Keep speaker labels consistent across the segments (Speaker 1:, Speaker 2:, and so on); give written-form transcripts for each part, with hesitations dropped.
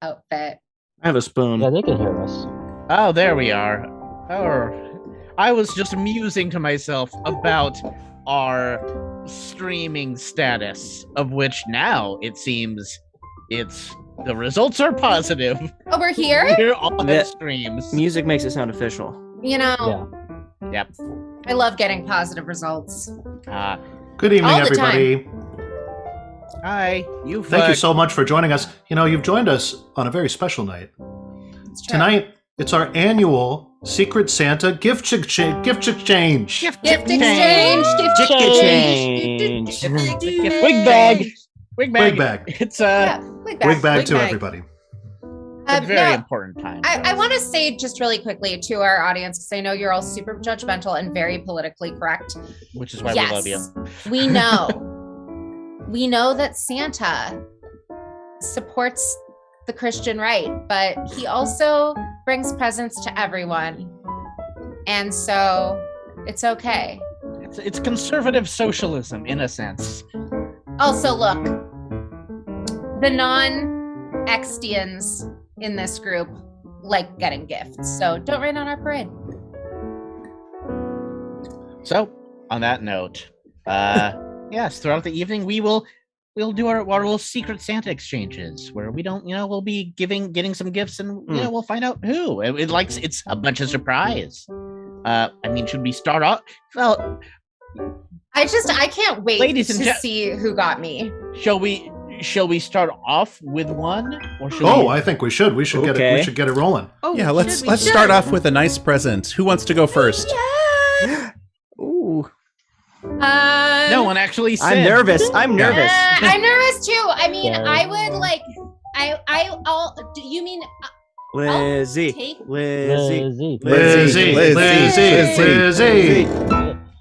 Speaker 1: Outfit.
Speaker 2: I have a spoon.
Speaker 3: Yeah, they can hear us.
Speaker 4: Oh, there we are. Oh, I was just musing to myself about our streaming status, of which now it seems the results are positive.
Speaker 1: Oh, we're here?
Speaker 4: We're all on streams.
Speaker 2: Music makes it sound official.
Speaker 1: You know,
Speaker 4: Yep.
Speaker 1: I love getting positive results.
Speaker 5: Good evening,
Speaker 1: All the
Speaker 5: everybody.
Speaker 4: Hi.
Speaker 5: Thank you so much for joining us. You know, you've joined us on a very special night. Tonight, it's our annual Secret Santa gift exchange.
Speaker 1: Gift exchange. Gift exchange.
Speaker 3: Wig bag.
Speaker 4: Wig bag.
Speaker 5: Wig bag.
Speaker 4: It's
Speaker 1: wig
Speaker 5: Wig bag to
Speaker 6: bag.
Speaker 5: everybody.
Speaker 4: a very important time.
Speaker 1: I want to say just really quickly to our audience, because I know you're all super judgmental and very politically correct.
Speaker 4: Which is why we love you.
Speaker 1: We know. We know that Santa supports the Christian right, but he also brings presents to everyone. And so it's okay.
Speaker 4: It's conservative socialism in a sense.
Speaker 1: Also, look, the non-Xtians in this group like getting gifts, so don't rain on our parade.
Speaker 4: So, on that note, yes, throughout the evening we'll do our little secret Santa exchanges where we don't, we'll be getting some gifts and we'll find out who. It's a bunch of surprise. I mean, should we start off? Well,
Speaker 1: I can't wait
Speaker 4: to
Speaker 1: see who got me.
Speaker 4: Shall we start off with one, or should
Speaker 5: I think we should. We should get it. We should get it rolling.
Speaker 7: Oh, yeah, let's start off with a nice present. Who wants to go first?
Speaker 1: Yeah.
Speaker 2: Ooh.
Speaker 4: No one actually said.
Speaker 2: I'm nervous. I'm nervous.
Speaker 1: I'm nervous too. I mean,
Speaker 2: Sorry.
Speaker 1: I would like. Do you mean?
Speaker 2: Lizzie.
Speaker 5: Lizzie.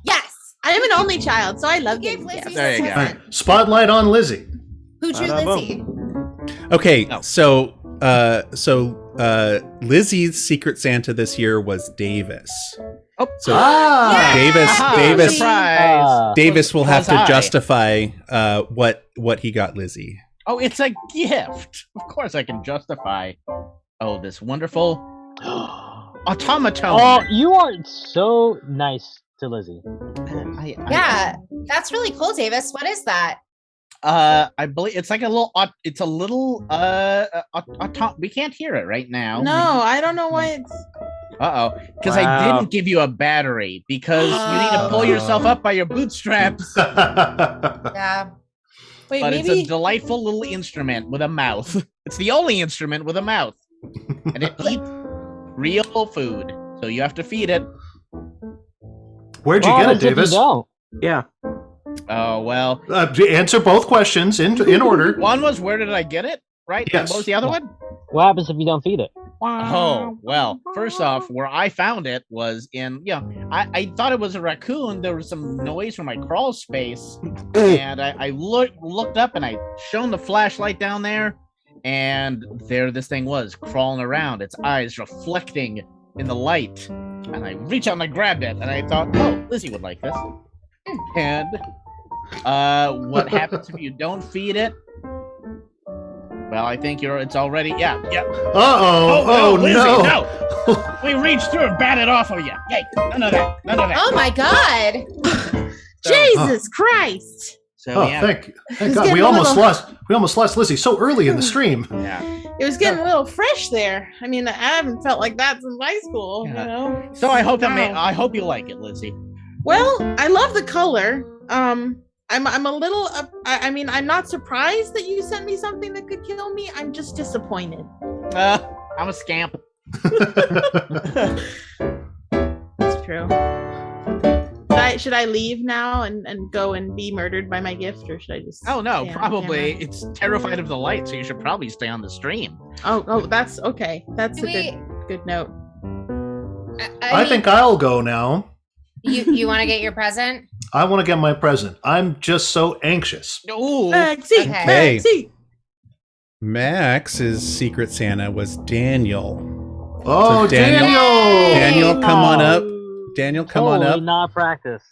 Speaker 6: Yes, I am an only child, so I love
Speaker 1: Give
Speaker 6: giving
Speaker 1: Lizzie
Speaker 6: gifts.
Speaker 4: There you go.
Speaker 5: Right. Spotlight on Lizzie.
Speaker 1: Who drew Lizzie?
Speaker 7: Okay,
Speaker 4: No.
Speaker 7: so Lizzie's Secret Santa this year was Davis.
Speaker 4: Oh,
Speaker 7: So
Speaker 5: Davis.
Speaker 4: surprise!
Speaker 7: Davis will have to
Speaker 4: Hi.
Speaker 7: justify what he got Lizzie.
Speaker 4: Oh, it's a gift. Of course, I can justify. Oh, this wonderful automaton.
Speaker 3: Oh, you are so nice to Lizzie.
Speaker 1: Yeah, that's really cool, Davis. What is that?
Speaker 4: I believe it's like a little. It's a little. We can't hear it right now.
Speaker 6: No, I don't know why it's.
Speaker 4: Because I didn't give you a battery because you need to pull yourself up by your bootstraps.
Speaker 1: Yeah.
Speaker 6: Wait,
Speaker 4: But
Speaker 6: maybe.
Speaker 4: it's a delightful little instrument with a mouth. It's the only instrument with a mouth, and it eats real food. So you have to feed it.
Speaker 5: Where'd you get it, Davis?
Speaker 2: Yeah.
Speaker 4: Oh well.
Speaker 5: Answer both questions in order.
Speaker 4: One was where did I get it? Right.
Speaker 5: Yes.
Speaker 4: And what was the other one?
Speaker 3: What happens if you don't feed it?
Speaker 4: Oh, well, first off, where I found it was in, I thought it was a raccoon. There was some noise from my crawl space. And I looked up and I shone the flashlight down there. And there this thing was crawling around, its eyes reflecting in the light. And I reached out and I grabbed it. And I thought, oh, Lizzie would like this. And what happens if you don't feed it? Well, I think it's already, yeah.
Speaker 5: Uh-oh.
Speaker 4: Lizzie,
Speaker 5: no.
Speaker 4: We reached through and batted off of you. Hey, none of that.
Speaker 1: Oh my God.
Speaker 6: Jesus Christ!
Speaker 4: So, yeah.
Speaker 5: Thank
Speaker 6: It's
Speaker 5: God.
Speaker 6: getting
Speaker 5: We
Speaker 6: a
Speaker 5: almost
Speaker 6: little-
Speaker 5: lost Lizzie so early in the stream.
Speaker 4: Yeah.
Speaker 6: It was getting a little fresh there. I mean, I haven't felt like that since high school.
Speaker 4: Yeah.
Speaker 6: You know.
Speaker 4: So I hope
Speaker 6: Wow.
Speaker 4: I hope you like it, Lizzie.
Speaker 6: Well, I love the color. I'm a little. I mean, I'm not surprised that you sent me something that could kill me. I'm just disappointed.
Speaker 4: I'm a scamp.
Speaker 6: That's true. I leave now and go and be murdered by my gift, or should I just?
Speaker 4: Oh no,
Speaker 6: stay on
Speaker 4: probably.
Speaker 6: camera?
Speaker 4: It's terrified of the light, so you should probably stay on the stream.
Speaker 6: Oh, that's okay. That's
Speaker 1: Do
Speaker 6: a good note.
Speaker 5: I think I'll go now.
Speaker 1: you want to get your present.
Speaker 5: I want to get my present. I'm just so anxious.
Speaker 4: Ooh.
Speaker 6: Maxie,
Speaker 1: Okay.
Speaker 6: Maxie.
Speaker 7: Max's Secret Santa was Daniel.
Speaker 5: Oh,
Speaker 7: So Daniel-
Speaker 5: Daniel!
Speaker 7: Daniel, come on up. Daniel, come on
Speaker 3: Totally
Speaker 7: up.
Speaker 3: not practice.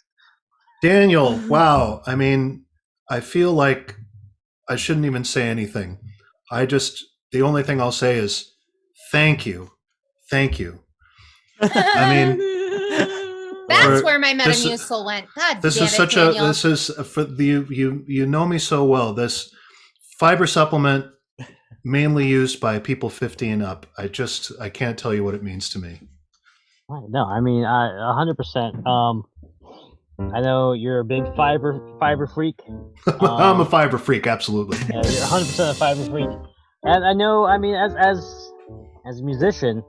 Speaker 5: Daniel, wow. I mean, I feel like I shouldn't even say anything. The only thing I'll say is thank you. Thank you. I mean,
Speaker 1: That's
Speaker 5: Or-
Speaker 1: where my
Speaker 5: this is-
Speaker 1: Metamucil went. God
Speaker 5: this
Speaker 1: damn
Speaker 5: is
Speaker 1: it,
Speaker 5: such
Speaker 1: Daniel.
Speaker 5: this is for you know me so well. This fiber supplement mainly used by people 50 and up. I can't tell you what it means to me.
Speaker 3: No, I mean, 100%. I know you're a big fiber freak.
Speaker 5: I'm a fiber freak, absolutely.
Speaker 3: Yeah, you're 100% a fiber freak. And I know, I mean, as a musician,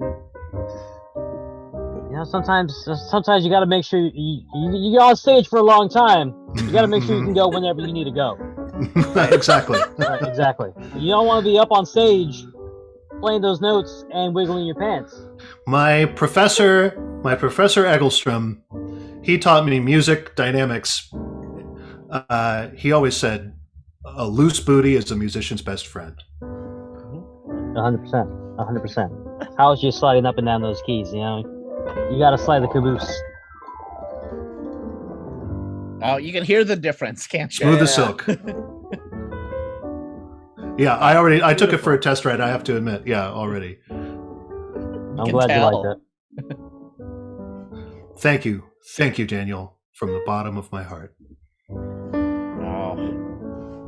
Speaker 3: you know, sometimes you got to make sure you get on stage for a long time. You got to make sure you can go whenever you need to go.
Speaker 5: Exactly.
Speaker 3: Right, exactly. You don't want to be up on stage playing those notes and wiggling your pants.
Speaker 5: My professor Egglestrom, he taught me music dynamics. He always said, "A loose booty is a musician's best friend."
Speaker 3: 100%. 100%. How is you sliding up and down those keys? You know, you got to slide the caboose.
Speaker 4: Oh, you can hear the difference, can't you?
Speaker 5: Smooth as silk. Yeah, I took it for a test ride. I have to admit, yeah, already.
Speaker 3: I'm
Speaker 4: can
Speaker 3: glad
Speaker 4: tell.
Speaker 3: you like that.
Speaker 5: Thank you, Daniel, from the bottom of my heart.
Speaker 4: Oh,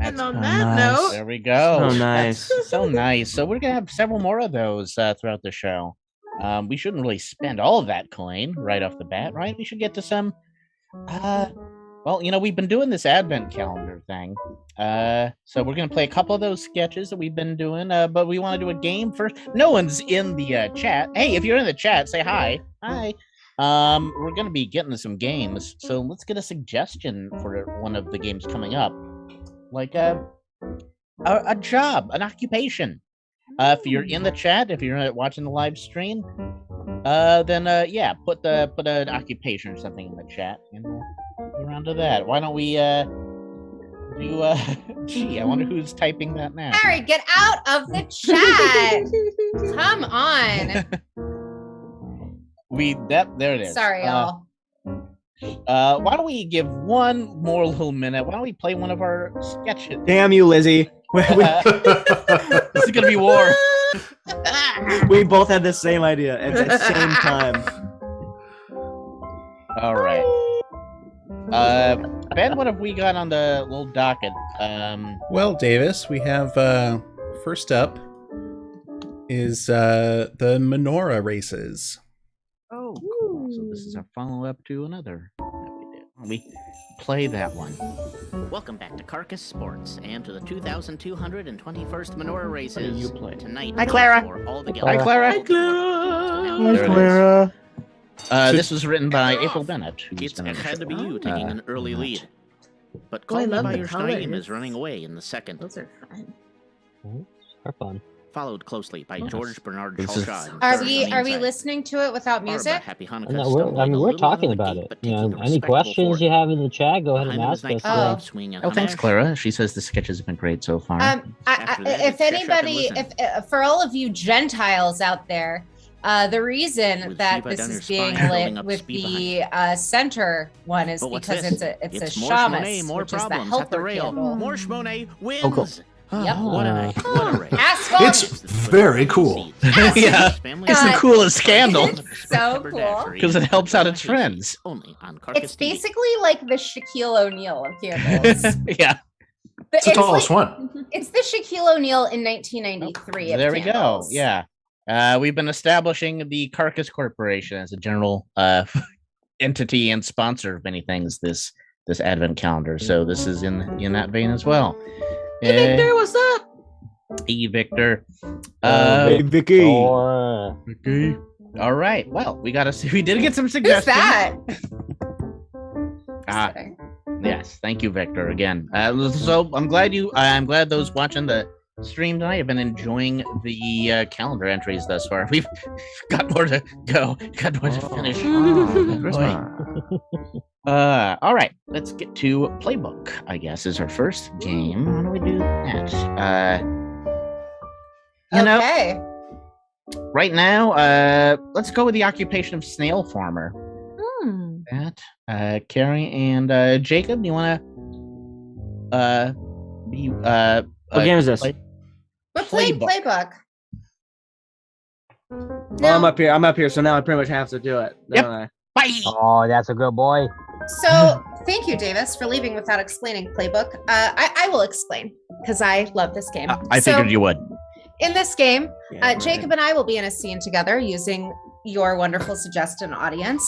Speaker 6: And on
Speaker 2: so
Speaker 6: that
Speaker 2: nice.
Speaker 6: note,
Speaker 4: there we go.
Speaker 2: So nice.
Speaker 4: That's so nice. So we're gonna have several more of those throughout the show. We shouldn't really spend all of that coin right off the bat, right? We should get to some. Well, you know, we've been doing this advent calendar thing. So we're gonna play a couple of those sketches that we've been doing. But we want to do a game first. No one's in the chat. Hey, if you're in the chat, say hi. Hi. We're gonna be getting to some games. So let's get a suggestion for one of the games coming up, like a job, an occupation. If you're in the chat, if you're watching the live stream, then yeah, put an occupation or something in the chat, and we'll get around to that. Why don't we do? Gee, I wonder who's typing that now.
Speaker 1: Carrie, get out of the chat. Come on.
Speaker 4: There it is.
Speaker 1: Sorry, y'all.
Speaker 4: Why don't we give one more little minute? Why don't we play one of our sketches?
Speaker 2: Damn you, Lizzie.
Speaker 4: This is gonna be war.
Speaker 2: We both had the same idea at the same time.
Speaker 4: All right. Ben, what have we got on the little docket?
Speaker 7: Well, Davis, we have first up is the menorah races.
Speaker 4: Oh, cool. So this is a follow-up to another that we did. We play that one.
Speaker 8: Welcome back to Carcass Sports and to the 2,221st Menorah Races.
Speaker 4: you play?
Speaker 8: Tonight.
Speaker 4: Hi, Clara.
Speaker 8: For all the
Speaker 4: Hi, Clara.
Speaker 6: Hi, Clara.
Speaker 4: There it is.
Speaker 2: Clara.
Speaker 4: This was written by April Bennett. who's
Speaker 8: It's
Speaker 4: been on the
Speaker 8: ahead of
Speaker 4: show.
Speaker 8: you taking an early lead. But
Speaker 6: Oh, I
Speaker 8: Colin
Speaker 6: love the
Speaker 8: Bayerstein
Speaker 6: colors.
Speaker 8: is running away in the second,
Speaker 6: Those are fun.
Speaker 3: Are fun.
Speaker 8: followed closely by
Speaker 4: Yes.
Speaker 8: George Bernard
Speaker 4: This is-
Speaker 8: Shaw. in
Speaker 1: Are
Speaker 8: third
Speaker 1: we
Speaker 8: on
Speaker 1: are
Speaker 8: the
Speaker 1: we
Speaker 8: inside.
Speaker 1: listening to it without
Speaker 8: Barba,
Speaker 1: music?
Speaker 8: Happy Hanukkah,
Speaker 3: No,
Speaker 8: stumbling
Speaker 3: we're
Speaker 8: a little out
Speaker 3: talking
Speaker 8: of the
Speaker 3: about
Speaker 8: gate,
Speaker 3: it.
Speaker 8: but
Speaker 3: You
Speaker 8: taking
Speaker 3: know,
Speaker 8: a
Speaker 3: any
Speaker 8: respectable
Speaker 3: questions
Speaker 8: fourth.
Speaker 3: you have in the chat, go ahead and
Speaker 8: Behind him
Speaker 3: ask
Speaker 8: is Knight
Speaker 3: us.
Speaker 1: Oh.
Speaker 8: Five, swinging a
Speaker 4: Oh, thanks,
Speaker 8: Hamash.
Speaker 4: Clara. She says the sketches have been great so far.
Speaker 8: After that,
Speaker 1: If
Speaker 8: it's check up and
Speaker 1: anybody,
Speaker 8: listen.
Speaker 1: if for all of you Gentiles out there, the reason
Speaker 8: With
Speaker 1: that
Speaker 8: Shiva
Speaker 1: this
Speaker 8: down
Speaker 1: is
Speaker 8: your
Speaker 1: being
Speaker 8: spine, building
Speaker 1: lit
Speaker 8: up
Speaker 1: with
Speaker 8: speed
Speaker 1: the center one is
Speaker 8: But what's
Speaker 1: because
Speaker 8: this?
Speaker 1: it's a
Speaker 8: more
Speaker 1: shamus,
Speaker 8: Shmonet, more
Speaker 1: which is the
Speaker 8: problems at the
Speaker 1: helper
Speaker 8: rail.
Speaker 1: candle.
Speaker 8: More Shmonet wins.
Speaker 2: Oh, cool.
Speaker 1: Yep.
Speaker 8: What a night. What a race.
Speaker 1: Asshole.
Speaker 5: It's very cool.
Speaker 4: Yeah. It's the coolest scandal
Speaker 1: It's so cool.
Speaker 4: because it helps out its friends.
Speaker 8: Only on Carcass
Speaker 1: It's
Speaker 8: TV.
Speaker 1: basically like the Shaquille O'Neal of candles.
Speaker 4: Yeah,
Speaker 5: It's the tallest one.
Speaker 1: It's the Shaquille O'Neal in 1993. of
Speaker 4: there we go.
Speaker 1: candles.
Speaker 4: Yeah, we've been establishing the Carcass Corporation as a general entity and sponsor of many things this Advent calendar. So this is in that vein as well.
Speaker 6: Hey, Victor, what's up?
Speaker 4: Hey, Victor.
Speaker 2: Hey, Vicky.
Speaker 3: Or
Speaker 4: All right. Well, we did get some
Speaker 1: Who's
Speaker 4: suggestions.
Speaker 1: that? kidding.
Speaker 4: Yes, thank you, Victor. Again, so I'm glad those watching the stream tonight have been enjoying the calendar entries thus far. We've got more to go, got more to finish. All right, let's get to playbook. I guess is our first game. How do we do that?
Speaker 1: Okay.
Speaker 4: Right now, let's go with the occupation of snail farmer. That Carrie and Jacob, do you want to be
Speaker 2: what game is this?
Speaker 1: We're playing playbook.
Speaker 2: Well, I'm up here, so now I pretty much have to do it.
Speaker 4: Yep.
Speaker 2: Don't I?
Speaker 4: Bye.
Speaker 3: Oh, that's a good boy.
Speaker 1: So thank you, Davis, for leaving without explaining playbook. I will explain because I love this game.
Speaker 4: I figured you would.
Speaker 1: In this game,
Speaker 2: Yeah,
Speaker 1: Jacob and I will be in a scene together using your wonderful suggestion audience.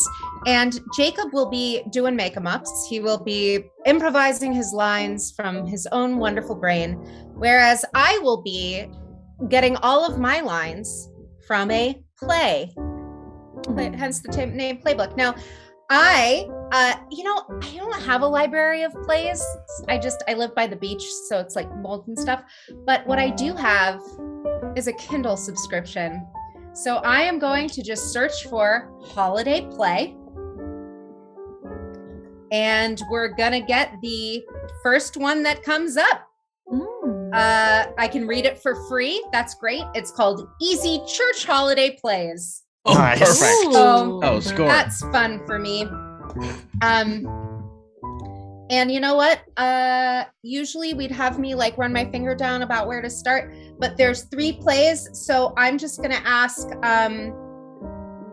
Speaker 1: And Jacob will be doing make-em-ups. He will be improvising his lines from his own wonderful brain, whereas I will be getting all of my lines from a play. Hence the name playbook. Now, I don't have a library of plays. I live by the beach, so it's like mold and stuff. But what I do have is a Kindle subscription. So I am going to just search for holiday play. And we're gonna get the first one that comes up. I can read it for free. That's great. It's called Easy Church Holiday Plays.
Speaker 4: Oh,
Speaker 2: Nice.
Speaker 4: perfect.
Speaker 1: So
Speaker 4: Score.
Speaker 1: that's fun for me. And you know what? Usually we'd have me like run my finger down about where to start, but there's 3 plays. So I'm just gonna ask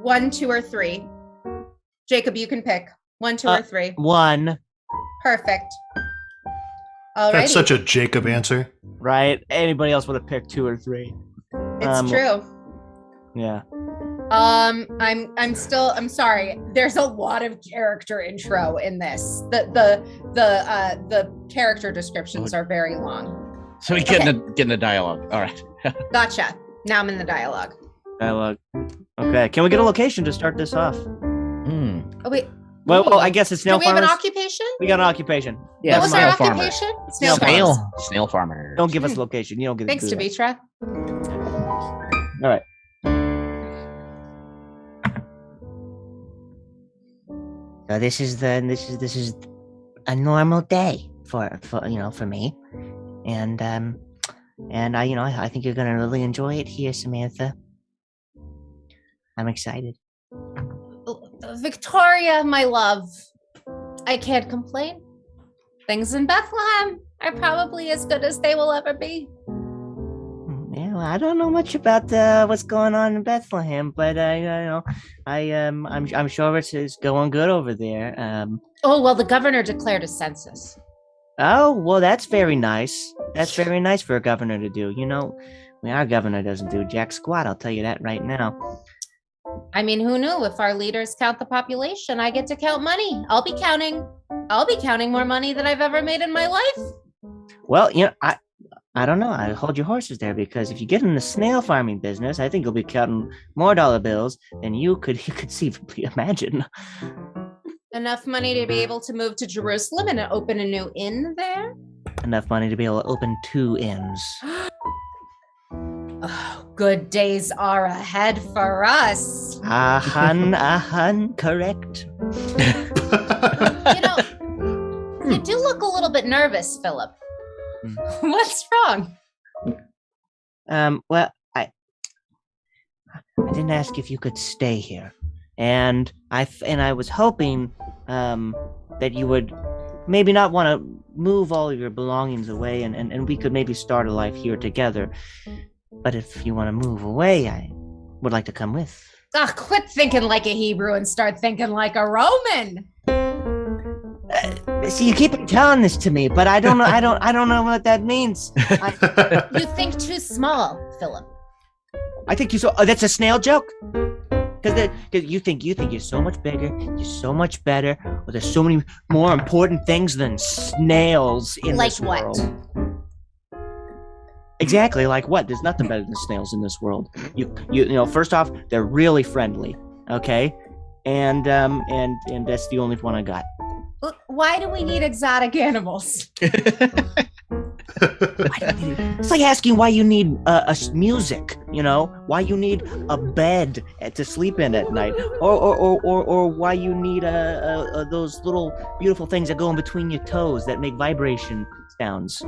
Speaker 1: 1, 2, or 3. Jacob, you can pick 1, 2, or 3.
Speaker 2: 1.
Speaker 1: Perfect. All right.
Speaker 5: That's such a Jacob answer.
Speaker 2: Right? Anybody else would have picked 2 or 3.
Speaker 1: It's true.
Speaker 2: Yeah.
Speaker 1: I'm sorry. There's a lot of character intro in this. The character descriptions are very long.
Speaker 4: So we get in the dialogue. All right.
Speaker 1: Gotcha. Now I'm in the dialogue.
Speaker 2: Dialogue. Okay. Can we get a location to start this off?
Speaker 1: Oh wait.
Speaker 2: Well, I guess it's snail
Speaker 1: Do we have
Speaker 2: farmers.
Speaker 1: an occupation?
Speaker 2: We got an occupation.
Speaker 1: What was our
Speaker 4: snail farmer.
Speaker 1: occupation?
Speaker 4: Snail farmer.
Speaker 2: Don't give us a location. You don't get.
Speaker 1: Thanks,
Speaker 2: to do that.
Speaker 1: Devitra.
Speaker 2: All right.
Speaker 9: So this is a normal day for me, and I think you're gonna really enjoy it here, Samantha. I'm excited.
Speaker 1: Victoria, my love. I can't complain. Things in Bethlehem are probably as good as they will ever be.
Speaker 9: Yeah, well, I don't know much about what's going on in Bethlehem, but I'm sure it's going good over there.
Speaker 1: Oh well, the governor declared a census.
Speaker 9: Oh well, that's very nice. That's very nice for a governor to do. Our governor doesn't do jack squat. I'll tell you that right now.
Speaker 1: I mean, who knew? If our leaders count the population, I get to count money. I'll be counting more money than I've ever made in my life.
Speaker 9: Well, I don't know. I hold your horses there, because if you get in the snail farming business, I think you'll be counting more dollar bills than you could conceivably imagine.
Speaker 1: Enough money to be able to move to Jerusalem and open a new inn there?
Speaker 9: Enough money to be able to open 2 inns.
Speaker 1: Oh, good days are ahead for us.
Speaker 9: Correct.
Speaker 1: You do look a little bit nervous, Philip. What's wrong?
Speaker 9: Well, I didn't ask if you could stay here, and I was hoping that you would maybe not want to move all of your belongings away, and we could maybe start a life here together. But if you want to move away, I would like to come with.
Speaker 1: Quit thinking like a Hebrew and start thinking like a Roman.
Speaker 9: See, you keep telling this to me, but I don't know. I don't know what that means.
Speaker 1: You think too small, Philip.
Speaker 9: I think you so. Oh, that's a snail joke. Because you think you're so much bigger, you're so much better. Well, there's so many more important things than snails in this world.
Speaker 1: Like what?
Speaker 9: Exactly, like what? There's nothing better than snails in this world. You first off, they're really friendly, okay? And that's the only one I got.
Speaker 1: why do we need exotic animals?
Speaker 9: It's like asking why you need music, you know, why you need a bed to sleep in at night, or why you need those little beautiful things that go in between your toes that make vibration sounds.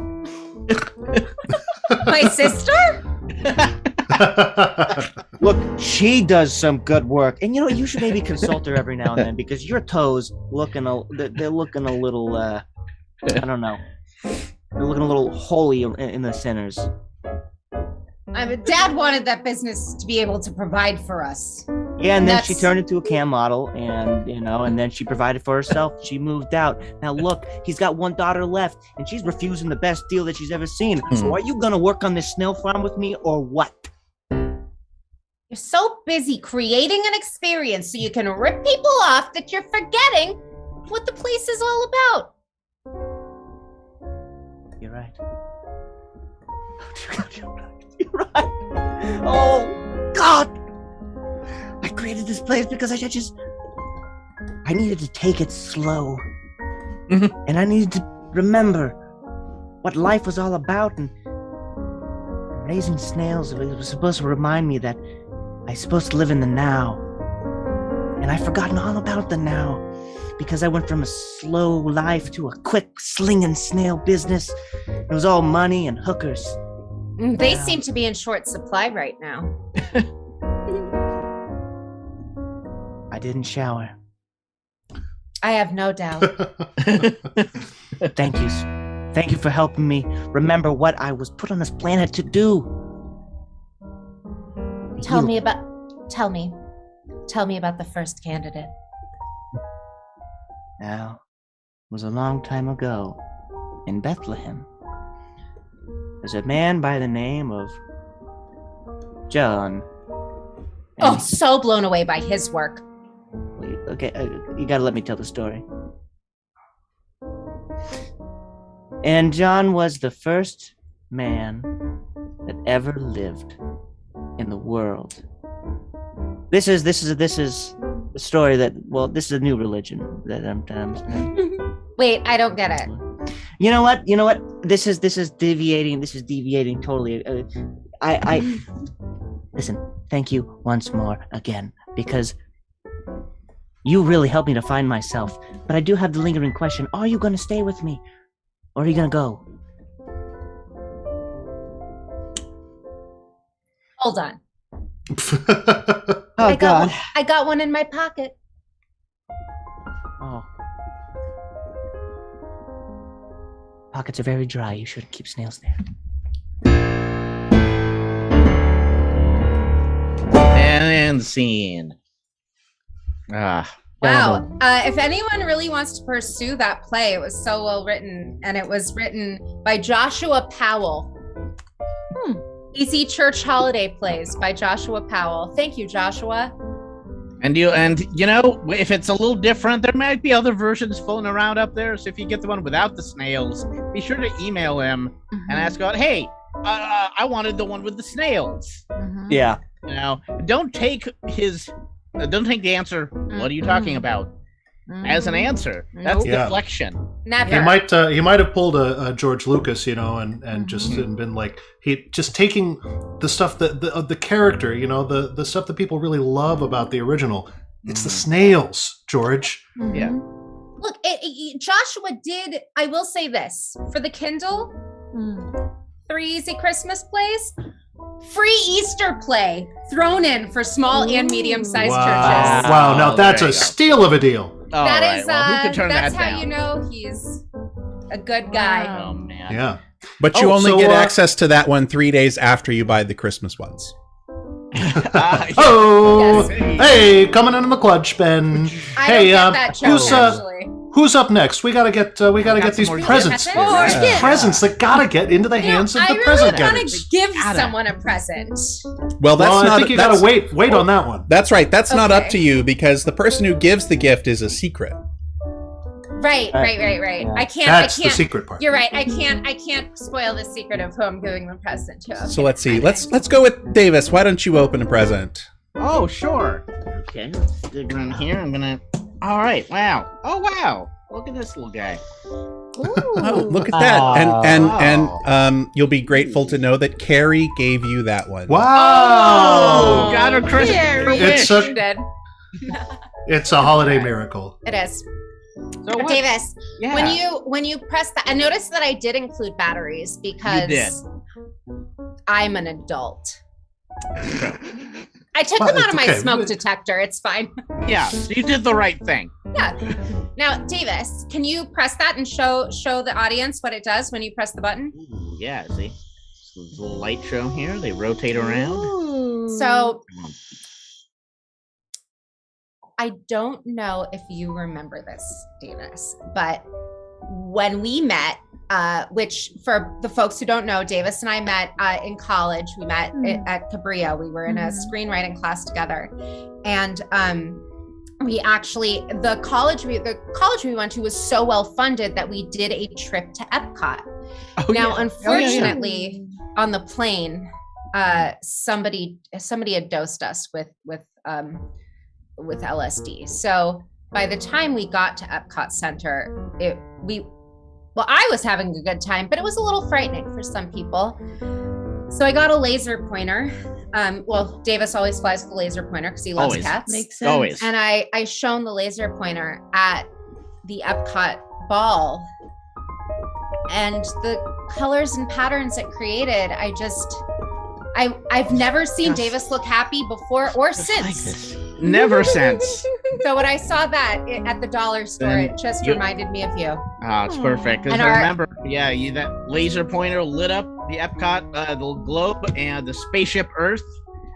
Speaker 1: My sister?
Speaker 9: Look, she does some good work, and you know you should maybe consult her every now and then because your toes they're looking a little I don't know. They're looking a little holy in the centers.
Speaker 1: Dad wanted that business to be able to provide for us.
Speaker 9: Yeah, and then she turned into a cam model, and you know, and then she provided for herself. She moved out. Now look, he's got one daughter left, and she's refusing the best deal that she's ever seen. So are you gonna work on this snail farm with me, or what?
Speaker 1: You're so busy creating an experience so you can rip people off that you're forgetting what the place is all about.
Speaker 9: You're right. You're right. Oh, God. I created this place because I needed to take it slow. And I needed to remember what life was all about. And raising snails, it was supposed to remind me that I'm supposed to live in the now. And I've forgotten all about the now. Because I went from a slow life to a quick slinging snail business. It was all money and hookers.
Speaker 1: They seem to be in short supply right now.
Speaker 9: I didn't shower.
Speaker 1: I have no doubt.
Speaker 9: Thank you. Thank you for helping me remember what I was put on this planet to do.
Speaker 1: Tell me about the first candidate.
Speaker 9: Now, it was a long time ago in Bethlehem. There's a man by the name of John.
Speaker 1: Oh, so blown away by his work.
Speaker 9: Okay, you gotta let me tell the story. And John was the first man that ever lived in the world. This is a story that, well, this is a new religion that I'm
Speaker 1: Wait, I don't get it.
Speaker 9: You know what? This is deviating totally. I listen, thank you once more again, because you really helped me to find myself. But I do have the lingering question. Are you going to stay with me? Or are you going to go?
Speaker 1: Hold on.
Speaker 9: Oh, God.
Speaker 1: I got one in my pocket.
Speaker 9: Oh. Pockets are very dry. You shouldn't keep snails there.
Speaker 4: And scene.
Speaker 1: Wow. If anyone really wants to pursue that play, it was so well written, and it was written by Joshua Powell. Easy Church Holiday Plays by Joshua Powell. Thank you, Joshua.
Speaker 4: And you know, if it's a little different, there might be other versions floating around up there. So if you get the one without the snails, be sure to email him and ask out, hey, I wanted the one with the snails.
Speaker 9: Yeah.
Speaker 4: You know, don't take the answer, what are you talking about, as an answer. That's deflection.
Speaker 1: Never.
Speaker 5: He might have pulled a George Lucas, you know, and just been like, he just taking the stuff that the character, you know, the stuff that people really love about the original. It's the snails, George.
Speaker 4: Yeah.
Speaker 1: Look, Joshua did. I will say this for the Kindle, 3 Easy Christmas Plays. Free Easter play thrown in for small and medium-sized churches.
Speaker 5: Wow, now that's a steal of a deal.
Speaker 1: That is,
Speaker 4: well, who could turn
Speaker 1: that's
Speaker 4: that
Speaker 1: how
Speaker 4: down?
Speaker 1: you know he's a good guy.
Speaker 4: Oh, man.
Speaker 5: Yeah.
Speaker 7: But you only get access to that one 3 days after you buy the Christmas ones.
Speaker 5: Oh, hey, coming in the clutch, Ben. Hey, who's up next? We gotta get these presents. These presents that gotta get into the hands of the present
Speaker 1: getters. I really want to give someone a present.
Speaker 7: Well,
Speaker 5: I think you gotta wait on that one.
Speaker 7: That's right. That's not up to you, because the person who gives the gift is a secret.
Speaker 1: Right.
Speaker 9: Yeah.
Speaker 1: I can't.
Speaker 5: That's the secret part.
Speaker 1: You're right. I can't spoil the secret of who I'm giving the present to.
Speaker 7: So let's see. Let's go with Davis. Why don't you open a present?
Speaker 4: Oh, sure.
Speaker 9: Okay.
Speaker 4: Around here, I'm gonna. All right. Wow. Oh, wow. Look at this little guy.
Speaker 7: Oh, look at that. And you'll be grateful to know that Carrie gave you that one.
Speaker 5: Wow!
Speaker 4: Oh, got her Christmas
Speaker 5: It's
Speaker 4: wish.
Speaker 5: it's a holiday miracle.
Speaker 1: It is.
Speaker 4: So what?
Speaker 1: Davis,
Speaker 4: Yeah.
Speaker 1: when you press that, I noticed that I did include batteries
Speaker 4: You
Speaker 1: because
Speaker 4: did.
Speaker 1: I'm an adult. I took
Speaker 5: Well,
Speaker 1: them out of my
Speaker 5: okay.
Speaker 1: smoke detector. It's fine.
Speaker 4: Yeah, you did the right thing.
Speaker 1: Yeah. Now, Davis, can you press that and show the audience what it does when you press the button?
Speaker 4: Ooh, yeah, see? So there's a little light show here. They rotate around.
Speaker 1: So
Speaker 4: Come on.
Speaker 1: I don't know if you remember this, Davis, but when we met, which for the folks who don't know, Davis and I met in college. We met at Cabrillo. We were in a screenwriting class together, and we actually the college we went to was so well funded that we did a trip to Epcot. Unfortunately, on the plane, somebody had dosed us with LSD. So by the time we got to Epcot Center, I was having a good time, but it was a little frightening for some people. So I got a laser pointer. Davis always flies with the laser pointer because he loves cats.
Speaker 6: Makes sense.
Speaker 4: Always.
Speaker 1: And I shone the laser pointer at the Epcot ball, and the colors and patterns it created, I've never seen Davis look happy before or since.
Speaker 4: Never since.
Speaker 1: So when I saw that at the dollar store,
Speaker 4: Then
Speaker 1: it just reminded me of you.
Speaker 4: Oh, it's perfect. Because
Speaker 1: And
Speaker 4: I remember, that laser pointer lit up the Epcot, the globe, and the spaceship Earth.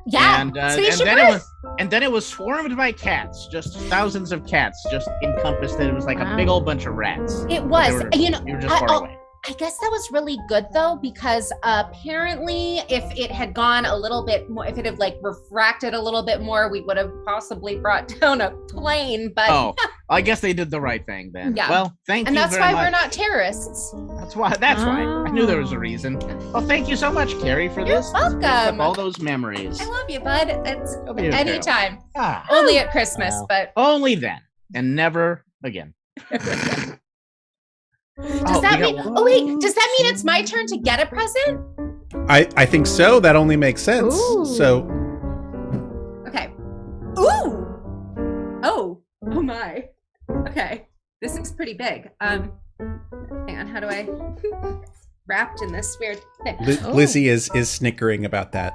Speaker 1: Yeah,
Speaker 4: and
Speaker 1: spaceship
Speaker 4: then
Speaker 1: Earth.
Speaker 4: then it was swarmed by cats. Just thousands of cats just encompassed it. It was like a big old bunch of rats.
Speaker 1: It was.
Speaker 4: You were just far away.
Speaker 1: I guess that was really good though, because apparently if it had gone a little bit more, if it had like refracted a little bit more, we would have possibly brought down a plane. But
Speaker 4: I guess they did the right thing then.
Speaker 1: Yeah.
Speaker 4: Well, thank
Speaker 1: and
Speaker 4: you
Speaker 1: that's
Speaker 4: very
Speaker 1: why
Speaker 4: much.
Speaker 1: we're not terrorists.
Speaker 4: That's why. I knew there was a reason. Well, thank you so much, Carrie, for
Speaker 1: You're
Speaker 4: this. This brings up
Speaker 1: welcome.
Speaker 4: all those memories.
Speaker 1: I love you, bud. It's
Speaker 4: Love you too.
Speaker 1: anytime.
Speaker 4: Ah,
Speaker 1: Only at Christmas, but
Speaker 4: only then and never again.
Speaker 1: does that mean? Oh wait, does that mean it's my turn to get a present?
Speaker 7: I think so. That only makes sense.
Speaker 6: Ooh.
Speaker 7: So
Speaker 1: Okay. Ooh. Oh my. Okay. This is pretty big. Hang on. How do I? Wrapped in this weird thing.
Speaker 7: Lizzie is snickering about that.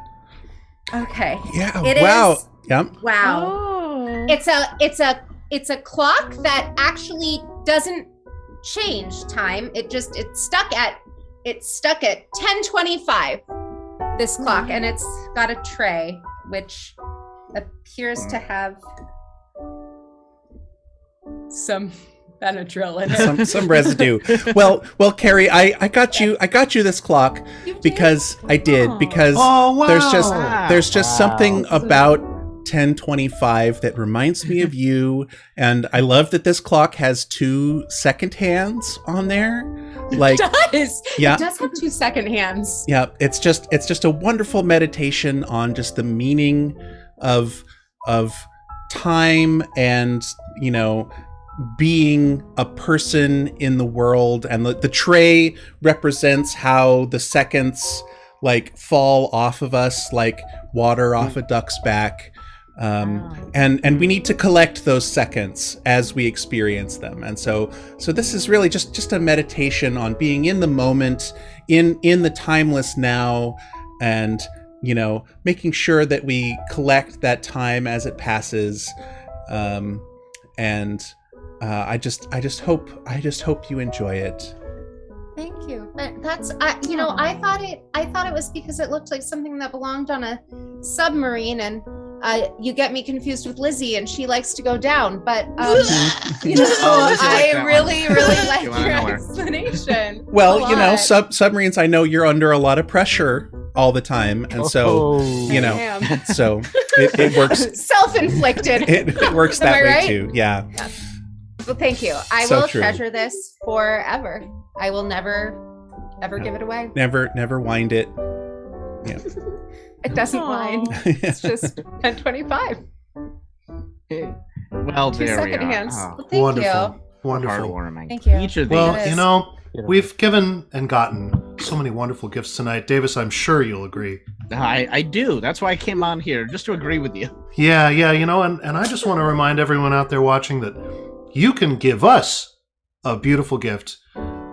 Speaker 1: Okay.
Speaker 7: Yeah.
Speaker 1: It
Speaker 7: wow.
Speaker 1: is-
Speaker 7: Yep.
Speaker 1: Wow.
Speaker 6: Oh.
Speaker 1: It's a clock that actually doesn't change time. It's stuck at 10:25. This clock, and it's got a tray which appears to have some Benadryl in it.
Speaker 7: Some residue. Well, Carrie, I got you this clock
Speaker 1: You did?
Speaker 7: because I did because
Speaker 5: Oh, wow.
Speaker 7: there's just something
Speaker 3: Wow.
Speaker 7: about 10:25 that reminds me of you, and I love that this clock has 2 second hands on there. Like,
Speaker 1: It does.
Speaker 7: yeah.
Speaker 1: It does have 2 second hands.
Speaker 7: yeah, it's just a wonderful meditation on just the meaning of time and, being a person in the world, and the tray represents how the seconds like fall off of us like water off a duck's back. And we need to collect those seconds as we experience them. And so this is really just a meditation on being in the moment, in the timeless now, and making sure that we collect that time as it passes. I just hope you enjoy it.
Speaker 1: Thank you. That's I thought it was because it looked like something that belonged on a submarine, and you get me confused with Lizzie, and she likes to go down. But
Speaker 4: Oh, Lizzie likes
Speaker 1: I
Speaker 4: that
Speaker 1: really like
Speaker 4: You wanna
Speaker 1: your
Speaker 4: know her.
Speaker 1: explanation.
Speaker 7: Well,
Speaker 1: A lot.
Speaker 7: submarines, I know you're under a lot of pressure all the time, and so
Speaker 3: Oh.
Speaker 1: Damn.
Speaker 7: so it works.
Speaker 1: Self-inflicted.
Speaker 7: It works
Speaker 1: Am
Speaker 7: that
Speaker 1: I
Speaker 7: way
Speaker 1: right?
Speaker 7: too. Yeah.
Speaker 1: Well, thank you. I
Speaker 7: So
Speaker 1: will
Speaker 7: true.
Speaker 1: treasure this forever. I will never, ever give it away.
Speaker 7: Never wind it.
Speaker 1: It doesn't whine. It's just 10:25.
Speaker 4: Well,
Speaker 1: 2
Speaker 4: there we
Speaker 1: second
Speaker 4: are.
Speaker 1: hands.
Speaker 4: Oh.
Speaker 1: Well, thank
Speaker 5: Wonderful.
Speaker 1: you.
Speaker 5: Wonderful.
Speaker 4: Heartwarming.
Speaker 1: Thank you.
Speaker 4: Each of these.
Speaker 5: Well,
Speaker 1: Yes.
Speaker 5: you know,
Speaker 3: Beautiful.
Speaker 5: we've given and gotten so many wonderful gifts tonight. Davis, I'm sure you'll agree.
Speaker 4: I do. That's why I came on here, just to agree with you.
Speaker 5: Yeah, you know, and I just want to remind everyone out there watching that you can give us a beautiful gift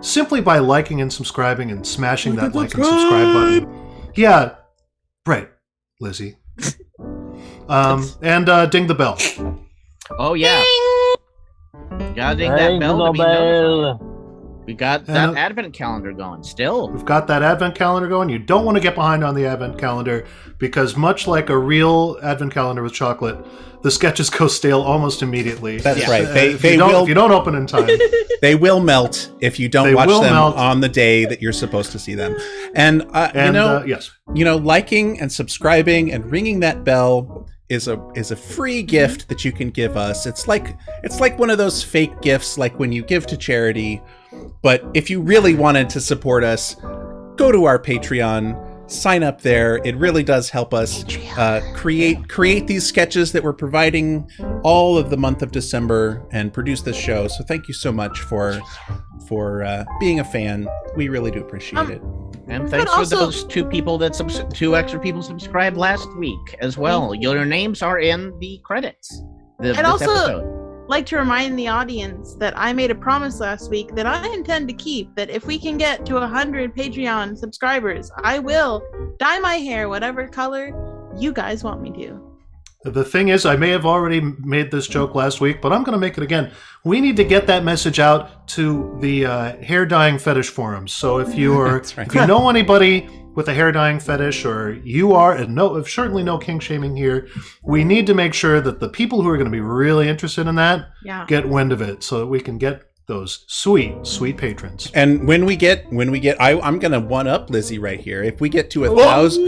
Speaker 5: simply by liking and subscribing and smashing that like and subscribe button. Yeah, right, Lizzie. And ding the bell.
Speaker 4: Oh, yeah. Gotta ding that
Speaker 3: Ring
Speaker 4: bell
Speaker 3: the
Speaker 4: to be notified.
Speaker 3: bell.
Speaker 4: We got that advent calendar going still.
Speaker 5: We've got that advent calendar going. You don't want to get behind on the advent calendar because much like a real advent calendar with chocolate, the sketches go stale almost immediately.
Speaker 7: That's
Speaker 4: Yeah.
Speaker 7: right.
Speaker 5: If you don't open in time.
Speaker 7: They will melt if you don't
Speaker 5: They
Speaker 7: watch
Speaker 5: will
Speaker 7: them
Speaker 5: melt.
Speaker 7: on the day that you're supposed to see them. And,
Speaker 5: Yes.
Speaker 7: liking and subscribing and ringing that bell is a free gift that you can give us. It's like one of those fake gifts, like when you give to charity. But if you really wanted to support us, go to our Patreon, sign up there. It really does help us create these sketches that we're providing all of the month of December and produce this show. So thank you so much for being a fan. We really do appreciate it.
Speaker 4: And thanks for those two extra people subscribed last week as well. Your names are in the credits. This episode.
Speaker 6: Like to remind the audience that I made a promise last week that I intend to keep, that if we can get to 100 Patreon subscribers, I will dye my hair whatever color you guys want me to.
Speaker 5: The thing is, I may have already made this joke last week, but I'm going to make it again. We need to get that message out to the hair dyeing fetish forums. So if you are,
Speaker 7: That's right.
Speaker 5: if you know anybody with a hair dyeing fetish, or you are, and certainly no kink shaming here, we need to make sure that the people who are going to be really interested in that get wind of it, so that we can get those sweet patrons.
Speaker 7: And when we get, I'm gonna one up Lizzie right here. If we get to 1,000,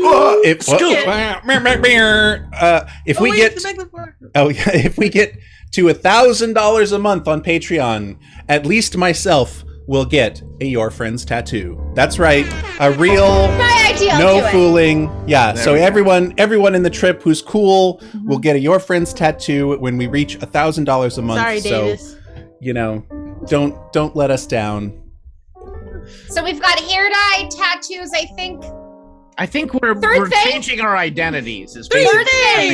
Speaker 7: if we get to $1,000 a month on Patreon, at least myself will get a Your Friends tattoo. That's right, a real,
Speaker 1: My idea.
Speaker 7: no fooling. Yeah.
Speaker 4: There
Speaker 7: So
Speaker 4: we go.
Speaker 7: everyone in the trip who's cool will get a Your Friends tattoo when we reach $1,000 a month.
Speaker 6: Sorry,
Speaker 7: so,
Speaker 6: Davis.
Speaker 7: don't let us down.
Speaker 1: So we've got hair dye, tattoos, I think.
Speaker 4: I think we're
Speaker 1: Third thing?
Speaker 4: changing our identities. Is
Speaker 1: Third
Speaker 4: basically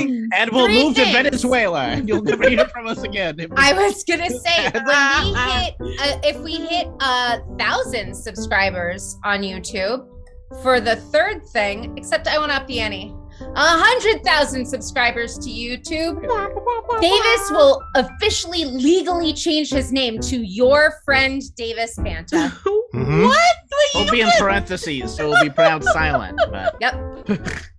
Speaker 1: thing!
Speaker 4: and we'll
Speaker 1: Three
Speaker 4: move to
Speaker 1: things.
Speaker 4: Venezuela, and you'll never hear from us again.
Speaker 1: I was gonna say if we hit 1,000 subscribers on YouTube for the third thing, except I went up the ante. 100,000 subscribers to YouTube. Davis will officially legally change his name to Your Friend Davis Banta.
Speaker 5: Mhm.
Speaker 6: What?
Speaker 4: It'll be in parentheses, so it'll be pronounced silent. But
Speaker 1: Yep,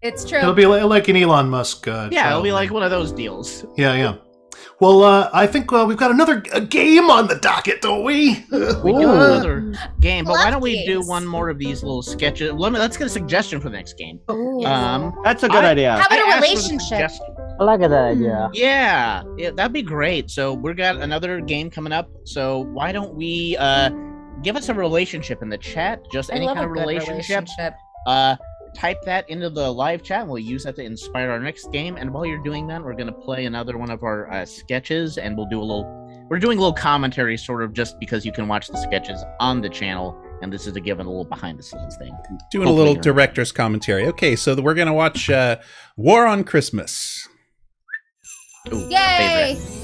Speaker 1: it's true.
Speaker 5: It'll be like an Elon Musk.
Speaker 4: yeah, it'll
Speaker 5: child
Speaker 4: be like
Speaker 5: name.
Speaker 4: one of those deals.
Speaker 5: Yeah. Well, I think we've got another game on the docket, don't we?
Speaker 4: We do another game, but why
Speaker 1: Love
Speaker 4: don't we do
Speaker 1: games.
Speaker 4: one more of these little sketches? Let's get a suggestion for the next game.
Speaker 1: Ooh.
Speaker 2: That's a good idea.
Speaker 1: How about
Speaker 4: I
Speaker 1: a
Speaker 4: asked for the
Speaker 1: relationship?
Speaker 4: suggestion.
Speaker 3: I like that idea.
Speaker 4: Yeah, that'd be great. So we've got another game coming up. So why don't we give us a relationship in the chat? Just
Speaker 1: I
Speaker 4: any
Speaker 1: love
Speaker 4: kind
Speaker 1: a
Speaker 4: of
Speaker 1: good
Speaker 4: relationship. Type that into the live chat. We'll use that to inspire our next game. And while you're doing that, we're going to play another one of our sketches, and we're doing a little commentary, sort of, just because you can watch the sketches on the channel. And this is to give it a little behind the scenes thing.
Speaker 7: Doing a little director's commentary. Okay, so we're gonna watch War on Christmas.
Speaker 4: Ooh,
Speaker 1: Yay!
Speaker 4: favorite.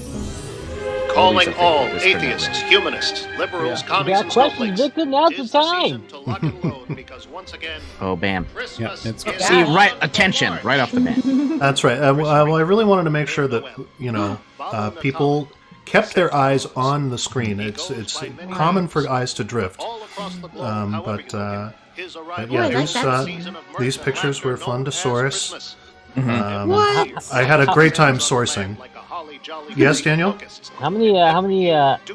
Speaker 5: Calling all
Speaker 4: This
Speaker 5: atheists,
Speaker 4: Fernando.
Speaker 5: humanists, liberals,
Speaker 3: You
Speaker 5: commies,
Speaker 3: got
Speaker 5: and
Speaker 3: questions,
Speaker 5: snowflakes.
Speaker 3: Victor? Now's the
Speaker 5: Tis the
Speaker 3: time.
Speaker 5: season to lock and load, because once again,
Speaker 4: Oh, bam.
Speaker 5: Christmas
Speaker 7: it's-
Speaker 5: is
Speaker 4: See,
Speaker 5: on
Speaker 4: right,
Speaker 5: the
Speaker 4: attention,
Speaker 5: march.
Speaker 4: right off the bat.
Speaker 5: That's right. Well, I really wanted to make sure that people kept their eyes on the screen. It's common for eyes to drift.
Speaker 10: All across the globe,
Speaker 5: But
Speaker 10: his
Speaker 5: yeah,
Speaker 10: arrival
Speaker 1: I like
Speaker 5: these
Speaker 1: that.
Speaker 5: these pictures were fun to source.
Speaker 4: Mhm.
Speaker 6: What?
Speaker 5: I had a great time sourcing. Yes, Daniel?
Speaker 3: How many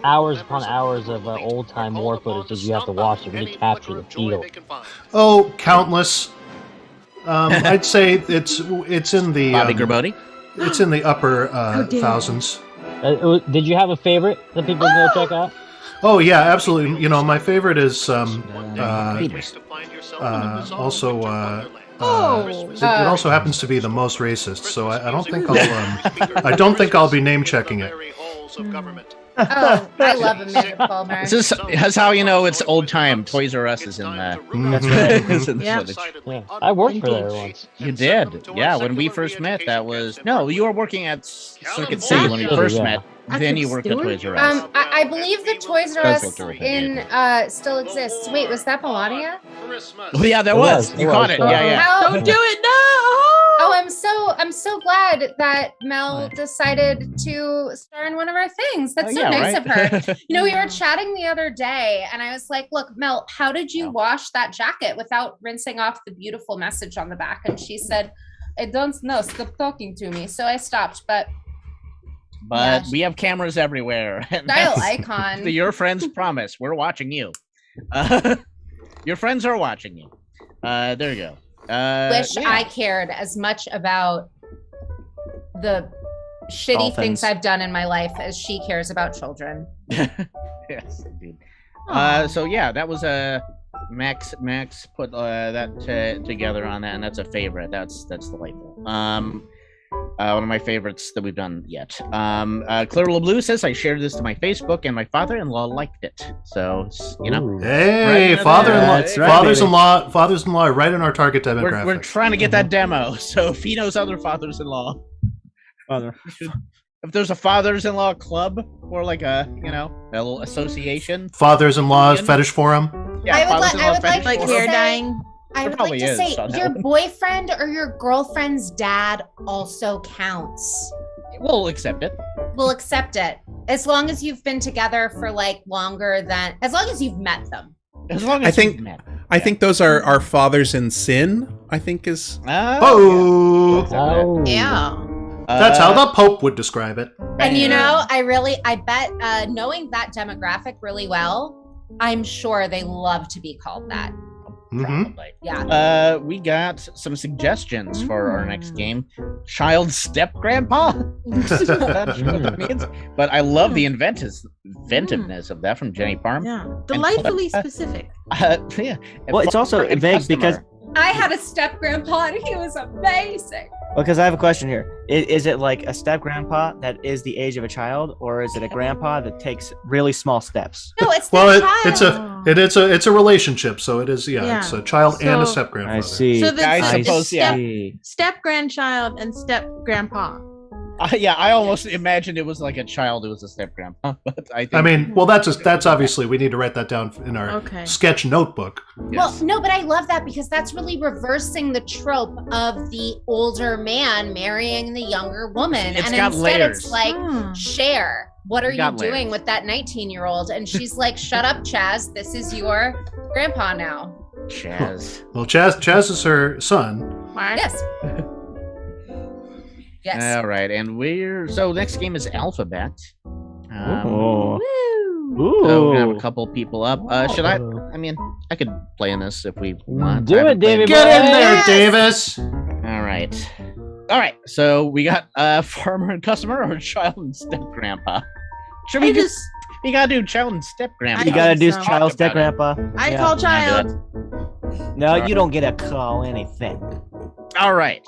Speaker 3: hours upon hours of old time war footage did you have to watch to really capture the feel?
Speaker 5: Oh, countless. I'd say it's in the
Speaker 4: Bobby Gerbode?
Speaker 5: it's in the upper
Speaker 6: dare.
Speaker 5: thousands.
Speaker 3: Did you have a favorite that people can go check out?
Speaker 5: Oh yeah, absolutely. You know, my favorite is
Speaker 4: Peters.
Speaker 5: also
Speaker 6: Oh.
Speaker 5: it also happens to be the most racist. So I don't think I'll I don't think I'll be name checking it.
Speaker 1: Oh, I love Amanda Palmer.
Speaker 4: That's how you know it's old time. Toys R Us is in that.
Speaker 9: That's right.
Speaker 4: is in the
Speaker 6: Yeah.
Speaker 4: footage.
Speaker 3: Yeah. I worked for there once.
Speaker 4: You did, yeah. When we first met, that was no. You were working at Circuit City when we first met. Then you worked at Toys R Us.
Speaker 1: I believe the Toys R
Speaker 4: Does
Speaker 1: Us
Speaker 4: look
Speaker 1: in still exists. Wait, was that Melania?
Speaker 4: Oh yeah, that
Speaker 3: It
Speaker 4: was.
Speaker 3: was.
Speaker 4: You
Speaker 3: It
Speaker 4: caught
Speaker 3: was,
Speaker 4: it. Yeah, yeah.
Speaker 1: How-
Speaker 6: Don't do it, no!
Speaker 1: Oh, I'm so glad that Mel decided to star in one of our things. That's so nice of her. You know, we were chatting the other day and I was like, look, Mel, how did you wash that jacket without rinsing off the beautiful message on the back? And she said, I don't know, stop talking to me. So I stopped, but
Speaker 4: we have cameras everywhere. And
Speaker 1: style
Speaker 4: that's
Speaker 1: icon.
Speaker 4: your friends promise. We're watching you. Your friends are watching you. There you go.
Speaker 1: Wish I cared as much about the shitty
Speaker 9: Dolphins.
Speaker 1: things I've done in my life as she cares about children.
Speaker 4: Yes, indeed. So yeah, that was Max put that together on that, and that's a favorite. That's delightful. One of my favorites that we've done yet. Claire LeBlue says I shared this to my Facebook, and my father-in-law liked it. So you know,
Speaker 3: Ooh.
Speaker 5: Hey,
Speaker 4: Right.
Speaker 5: father-in-law,
Speaker 4: That's right,
Speaker 5: fathers-in-law, right in our target demographic.
Speaker 4: we're trying to get that demo. So if he knows other fathers-in-law, if there's a fathers-in-law club or like a little association,
Speaker 5: Fathers-in-law's fetish forum.
Speaker 1: I would
Speaker 4: fathers-in-law
Speaker 1: like
Speaker 4: fetish
Speaker 6: Like
Speaker 1: to
Speaker 4: forum.
Speaker 6: hair
Speaker 1: say-
Speaker 6: dyeing.
Speaker 1: I
Speaker 4: There
Speaker 1: would like
Speaker 4: probably
Speaker 1: to
Speaker 4: is
Speaker 1: say
Speaker 4: on that
Speaker 1: your
Speaker 4: one.
Speaker 1: boyfriend or your girlfriend's dad also counts.
Speaker 4: We'll accept it.
Speaker 1: We'll accept it as long as you've been together for like longer than, as long as you've met them.
Speaker 4: As long as
Speaker 7: I think-
Speaker 4: you've met.
Speaker 7: I think those are our fathers in sin. I think is
Speaker 5: Oh,
Speaker 3: Oh.
Speaker 6: Yeah.
Speaker 5: that's how the Pope would describe it.
Speaker 1: And you know, I bet knowing that demographic really well, I'm sure they love to be called that.
Speaker 5: Mhm.
Speaker 4: Probably.
Speaker 1: Yeah.
Speaker 4: We got some suggestions for our next game. Child step grandpa. Not sure what that means, but I love the inventiveness of that from Jenny Parm.
Speaker 6: Yeah. Delightfully specific.
Speaker 4: Yeah.
Speaker 9: Well, it's also
Speaker 4: And
Speaker 9: vague because
Speaker 1: I had a step grandpa and he was amazing.
Speaker 9: I have a question here. Is it like a step grandpa that is the age of a child, or is it a grandpa that takes really small steps?
Speaker 1: No, it's
Speaker 5: Well,
Speaker 1: the
Speaker 5: it's a relationship, so it is. Yeah, it's a child and a
Speaker 6: So-
Speaker 5: step grandfather.
Speaker 9: I see.
Speaker 6: So the
Speaker 4: I
Speaker 6: it's
Speaker 4: suppose, yeah.
Speaker 6: step grandchild and step grandpa.
Speaker 4: Yeah, I almost imagined it was like a child who was a step grandpa, but I think.
Speaker 5: I mean, well, that's obviously we need to write that down in our
Speaker 6: Okay.
Speaker 5: sketch notebook.
Speaker 1: Well, no, but I love that because that's really reversing the trope of the older man marrying the younger woman.
Speaker 4: It's
Speaker 1: and
Speaker 4: got
Speaker 1: instead
Speaker 4: layers.
Speaker 1: it's like, Cher, what are you
Speaker 4: got
Speaker 1: doing
Speaker 4: layers.
Speaker 1: with that 19-year-old? And she's like, shut up, Chaz. This is your grandpa now.
Speaker 4: Chaz.
Speaker 5: Well, Chaz is her son.
Speaker 6: Mark?
Speaker 1: Yes. Yes.
Speaker 4: All right, and so next game is Alphabet.
Speaker 9: Oh.
Speaker 6: Woo!
Speaker 4: So we're gonna have a couple people up. Should I? I mean, I could play in this if we want.
Speaker 3: Do
Speaker 4: I haven't
Speaker 3: it,
Speaker 4: played
Speaker 3: David.
Speaker 5: Get in there,
Speaker 1: Yes!
Speaker 5: Davis.
Speaker 4: All right. All right. So we got farmer and customer or child and step grandpa. Should we
Speaker 6: I
Speaker 4: just?
Speaker 6: just
Speaker 4: You gotta do child and step grandpa.
Speaker 9: You gotta do
Speaker 6: so.
Speaker 9: child step
Speaker 4: Talk
Speaker 9: grandpa.
Speaker 6: I
Speaker 9: Yeah.
Speaker 6: call
Speaker 4: Yeah,
Speaker 6: child.
Speaker 9: No, you don't get a call anything.
Speaker 4: All right.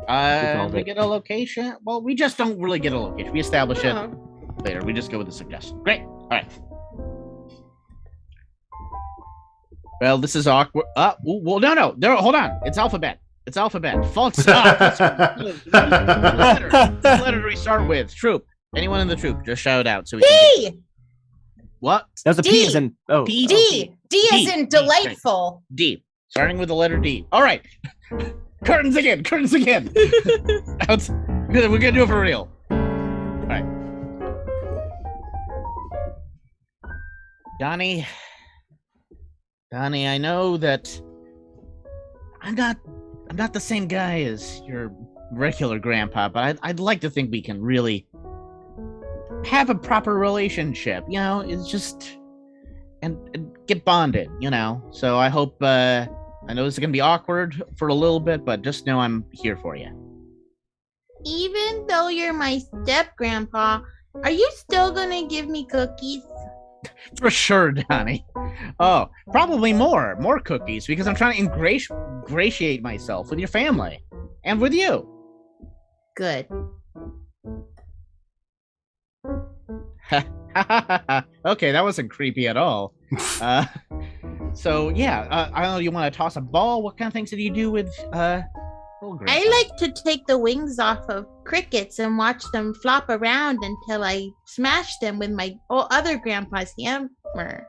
Speaker 9: called
Speaker 4: We
Speaker 9: it.
Speaker 4: get a location. Well, we just don't really get a location. We establish it
Speaker 6: Oh.
Speaker 4: later. We just go with the suggestion. Great. All right. Well, this is awkward. Well, no. Hold on. It's alphabet. It's alphabet. False stop. Letter we start with. Troop. Anyone in the troop, just shout out so we can.
Speaker 1: D.
Speaker 4: What?
Speaker 9: That's a P
Speaker 1: D.
Speaker 9: as in oh.
Speaker 4: D.
Speaker 1: D. D is
Speaker 4: D.
Speaker 1: in
Speaker 4: D.
Speaker 1: delightful.
Speaker 4: D. Starting with the letter D. All right. Curtains again. We're gonna do it for real. All right. Donnie, I know that I'm not the same guy as your regular grandpa, but I'd like to think we can really have a proper relationship. You know, it's just and get bonded. You know, so I hope. I know this is gonna be awkward for a little bit, but just know I'm here for you.
Speaker 6: Even though you're my step grandpa, are you still gonna give me cookies?
Speaker 4: For sure, Donnie. Oh, probably more cookies because I'm trying to ingratiate myself with your family and with you.
Speaker 6: Good.
Speaker 4: Okay, that wasn't creepy at all. So yeah, I don't know. You want to toss a ball? What kind of things did you do with little grandpa?
Speaker 6: I like to take the wings off of crickets and watch them flop around until I smash them with my other grandpa's hammer.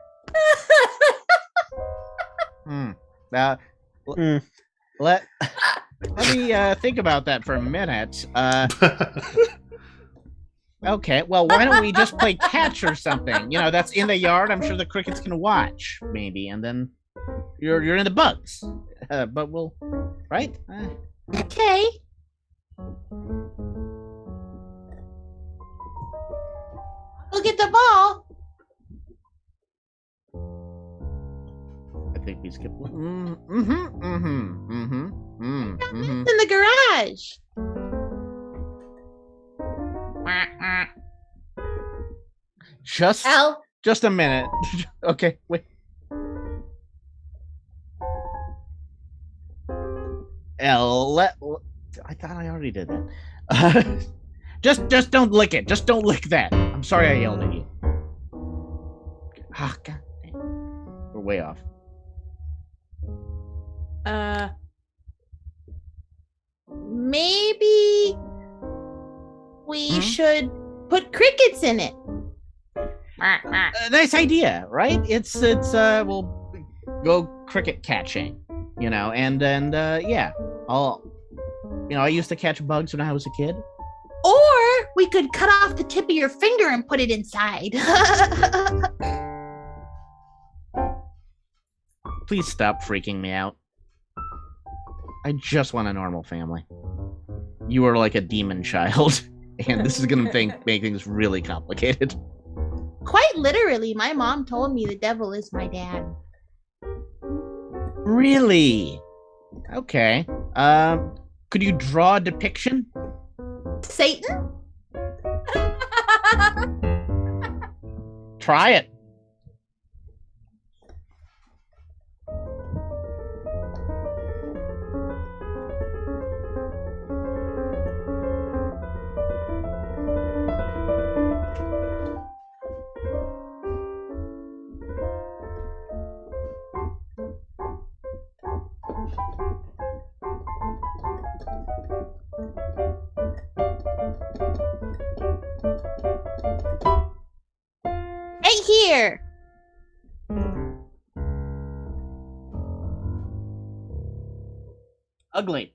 Speaker 4: Let me think about that for a minute. Okay, well, why don't we just play catch or something? That's in the yard. I'm sure the crickets can watch, maybe, and then you're in the bugs. But we'll, right?
Speaker 6: Okay. We'll get the ball.
Speaker 4: I think we skipped one.
Speaker 6: It's in the garage.
Speaker 4: Just a minute. Okay, wait. I thought I already did that. Just don't lick it. Just don't lick that. I'm sorry I yelled at you. Ah, God damn. We're way off.
Speaker 6: Maybe we should put crickets in it.
Speaker 4: Nice idea, right? We'll go cricket catching, and yeah, I used to catch bugs when I was a kid.
Speaker 6: Or we could cut off the tip of your finger and put it inside.
Speaker 4: Please stop freaking me out. I just want a normal family. You are like a demon child, and this is gonna make things really complicated.
Speaker 6: Quite literally, my mom told me the devil is my dad.
Speaker 4: Really? Okay. Could you draw a depiction?
Speaker 6: Satan?
Speaker 4: Try it.
Speaker 6: Here.
Speaker 4: Ugly.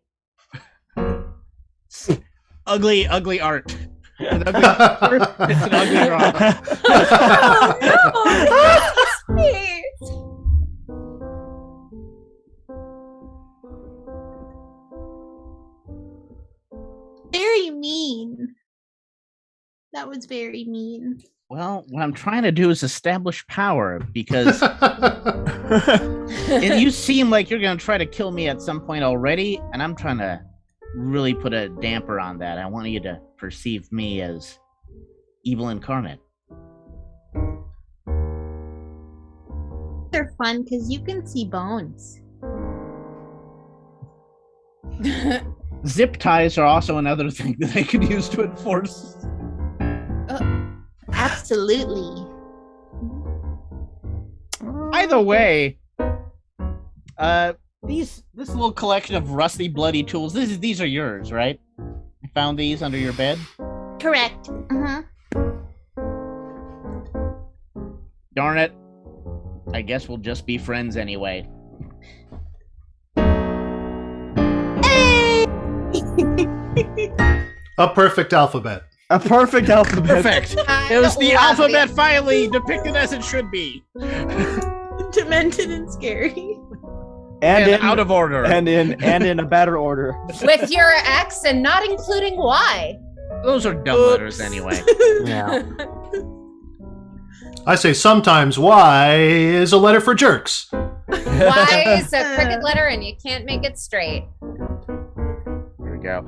Speaker 4: ugly art. An ugly art. It's an ugly drawing.
Speaker 6: Very mean. That was very mean.
Speaker 4: Well, what I'm trying to do is establish power because and you seem like you're going to try to kill me at some point already, and I'm trying to really put a damper on that. I want you to perceive me as evil incarnate.
Speaker 6: They're fun because you can see bones.
Speaker 4: Zip ties are also another thing that I could use to enforce.
Speaker 6: Absolutely.
Speaker 4: Either way, this little collection of rusty, bloody tools. These are yours, right? I found these under your bed.
Speaker 6: Correct.
Speaker 4: Darn it! I guess we'll just be friends anyway.
Speaker 6: Hey!
Speaker 5: A perfect alphabet.
Speaker 2: A perfect alphabet.
Speaker 4: Perfect. It was the alphabet finally depicted as it should be.
Speaker 6: Demented and scary.
Speaker 4: And out of order.
Speaker 2: And in a better order.
Speaker 1: With your X and not including Y.
Speaker 4: Those are dumb letters anyway.
Speaker 2: Yeah.
Speaker 5: I say sometimes Y is a letter for jerks.
Speaker 1: Y is a cricket letter and you can't make it straight.
Speaker 4: There we go.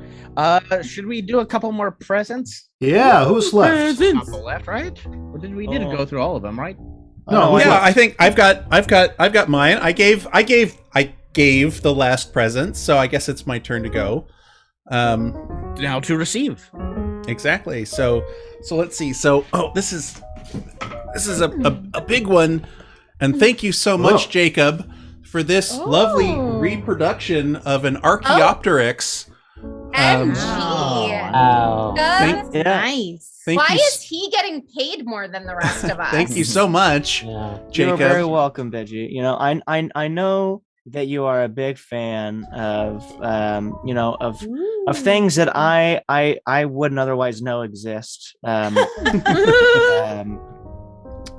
Speaker 4: Should we do a couple more presents?
Speaker 5: Yeah, who's left?
Speaker 4: Top the left, right? Or we didn't go through all of them, right?
Speaker 5: No,
Speaker 7: yeah, I think I've got mine. I gave the last present, so I guess it's my turn to go.
Speaker 4: Now to receive.
Speaker 7: Exactly. So let's see. So this is This is a big one. And thank you so much,
Speaker 5: Whoa.
Speaker 7: Jacob, for this lovely reproduction of an Archaeopteryx.
Speaker 1: MG.
Speaker 3: Wow.
Speaker 7: Thank-
Speaker 9: Yeah.
Speaker 6: Nice.
Speaker 7: Thank
Speaker 1: Why
Speaker 7: you,
Speaker 1: is he getting paid more than the rest of us?
Speaker 7: thank you so much,
Speaker 3: Yeah.
Speaker 9: You're very
Speaker 7: Jacob.
Speaker 9: welcome, Benji. You know, I know that you are a big fan of of things that I wouldn't otherwise know exist.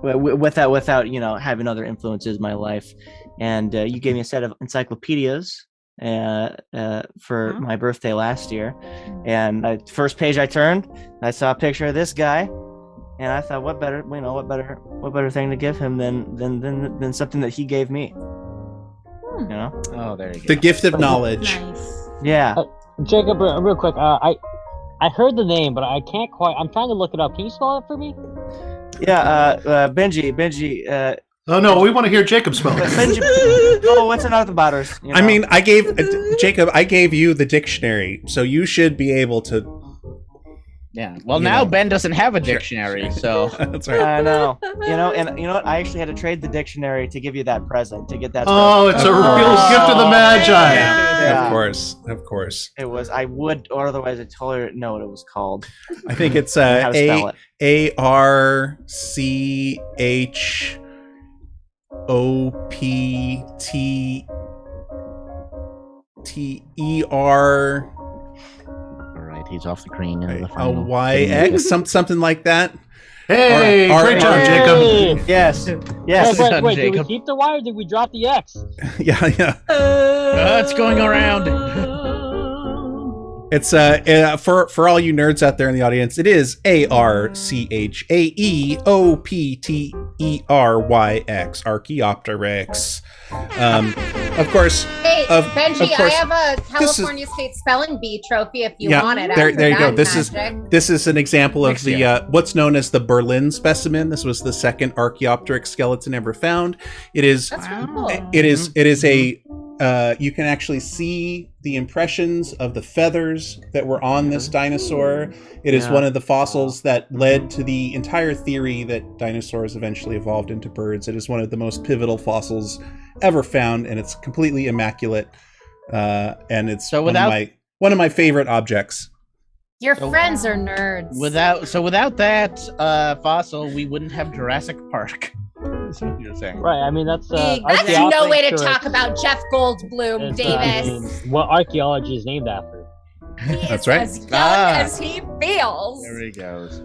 Speaker 9: Without having other influences in my life, and you gave me a set of encyclopedias for my birthday last year, and first page I turned, I saw a picture of this guy, and I thought, what better thing to give him than something that he gave me, you know?
Speaker 4: Oh, there you go.
Speaker 7: The gift of knowledge.
Speaker 6: Nice.
Speaker 9: Yeah.
Speaker 3: Jacob, real quick, I heard the name, but I can't quite. I'm trying to look it up. Can you spell it for me?
Speaker 9: Yeah, Benji.
Speaker 5: Oh no, we want to hear Jacob spell it.
Speaker 9: Benji. Oh, what's another butters?
Speaker 7: I mean, I gave Jacob. I gave you the dictionary, so you should be able to.
Speaker 4: Yeah. Well,
Speaker 7: You
Speaker 4: now
Speaker 7: know.
Speaker 4: Ben doesn't have a dictionary, so
Speaker 7: That's right.
Speaker 9: I know. And you know what? I actually had to trade the dictionary to give you that present. To get that.
Speaker 5: Oh, it's a
Speaker 7: Of
Speaker 5: real
Speaker 7: course.
Speaker 5: gift of the Magi.
Speaker 9: Yeah.
Speaker 7: Of course.
Speaker 9: It was. I would, or otherwise, I totally didn't know what it was called.
Speaker 7: I think it's
Speaker 9: How to spell it.
Speaker 7: ARCHOPTER
Speaker 8: All right, he's off the screen into the final.
Speaker 7: YX, something like that.
Speaker 5: Hey,
Speaker 7: All right.
Speaker 5: great job,
Speaker 3: Hey!
Speaker 5: Jacob.
Speaker 9: Yes. Yes.
Speaker 3: Wait, did we
Speaker 4: Jacob.
Speaker 3: keep the Y or did we drop the X?
Speaker 7: Yeah.
Speaker 4: it's going around.
Speaker 7: It's for all you nerds out there in the audience, it is ARCHAEOPTERYX, Archaeopteryx. Of course.
Speaker 1: Hey, Benji,
Speaker 7: of course,
Speaker 1: I have a
Speaker 7: this is-
Speaker 1: California State Spelling Bee trophy if you
Speaker 7: Yeah,
Speaker 1: want it.
Speaker 7: there
Speaker 1: after
Speaker 7: you go.
Speaker 1: that
Speaker 7: This
Speaker 1: magic.
Speaker 7: This is an example of
Speaker 4: Next
Speaker 7: the
Speaker 4: year.
Speaker 7: what's known as the Berlin specimen. This was the second Archaeopteryx skeleton ever found. It is
Speaker 1: That's pretty cool.
Speaker 7: it is a you can actually see the impressions of the feathers that were on this dinosaur. It is
Speaker 9: Yeah.
Speaker 7: one of the fossils that led to the entire theory that dinosaurs eventually evolved into birds. It is one of the most pivotal fossils ever found, and it's completely immaculate. And it's
Speaker 4: So
Speaker 7: one of my favorite objects.
Speaker 1: Your friends are nerds.
Speaker 4: Without that fossil, we wouldn't have Jurassic Park. That's what you're saying.
Speaker 3: Right. I mean, that's
Speaker 1: That's
Speaker 3: archaeopteryx
Speaker 1: no way to
Speaker 3: or
Speaker 1: talk about Jeff Goldblum,
Speaker 3: it's,
Speaker 1: Davis.
Speaker 3: what archaeology is named after.
Speaker 1: He is
Speaker 7: That's right.
Speaker 1: as young
Speaker 4: Ah.
Speaker 1: as he feels.
Speaker 4: There he goes.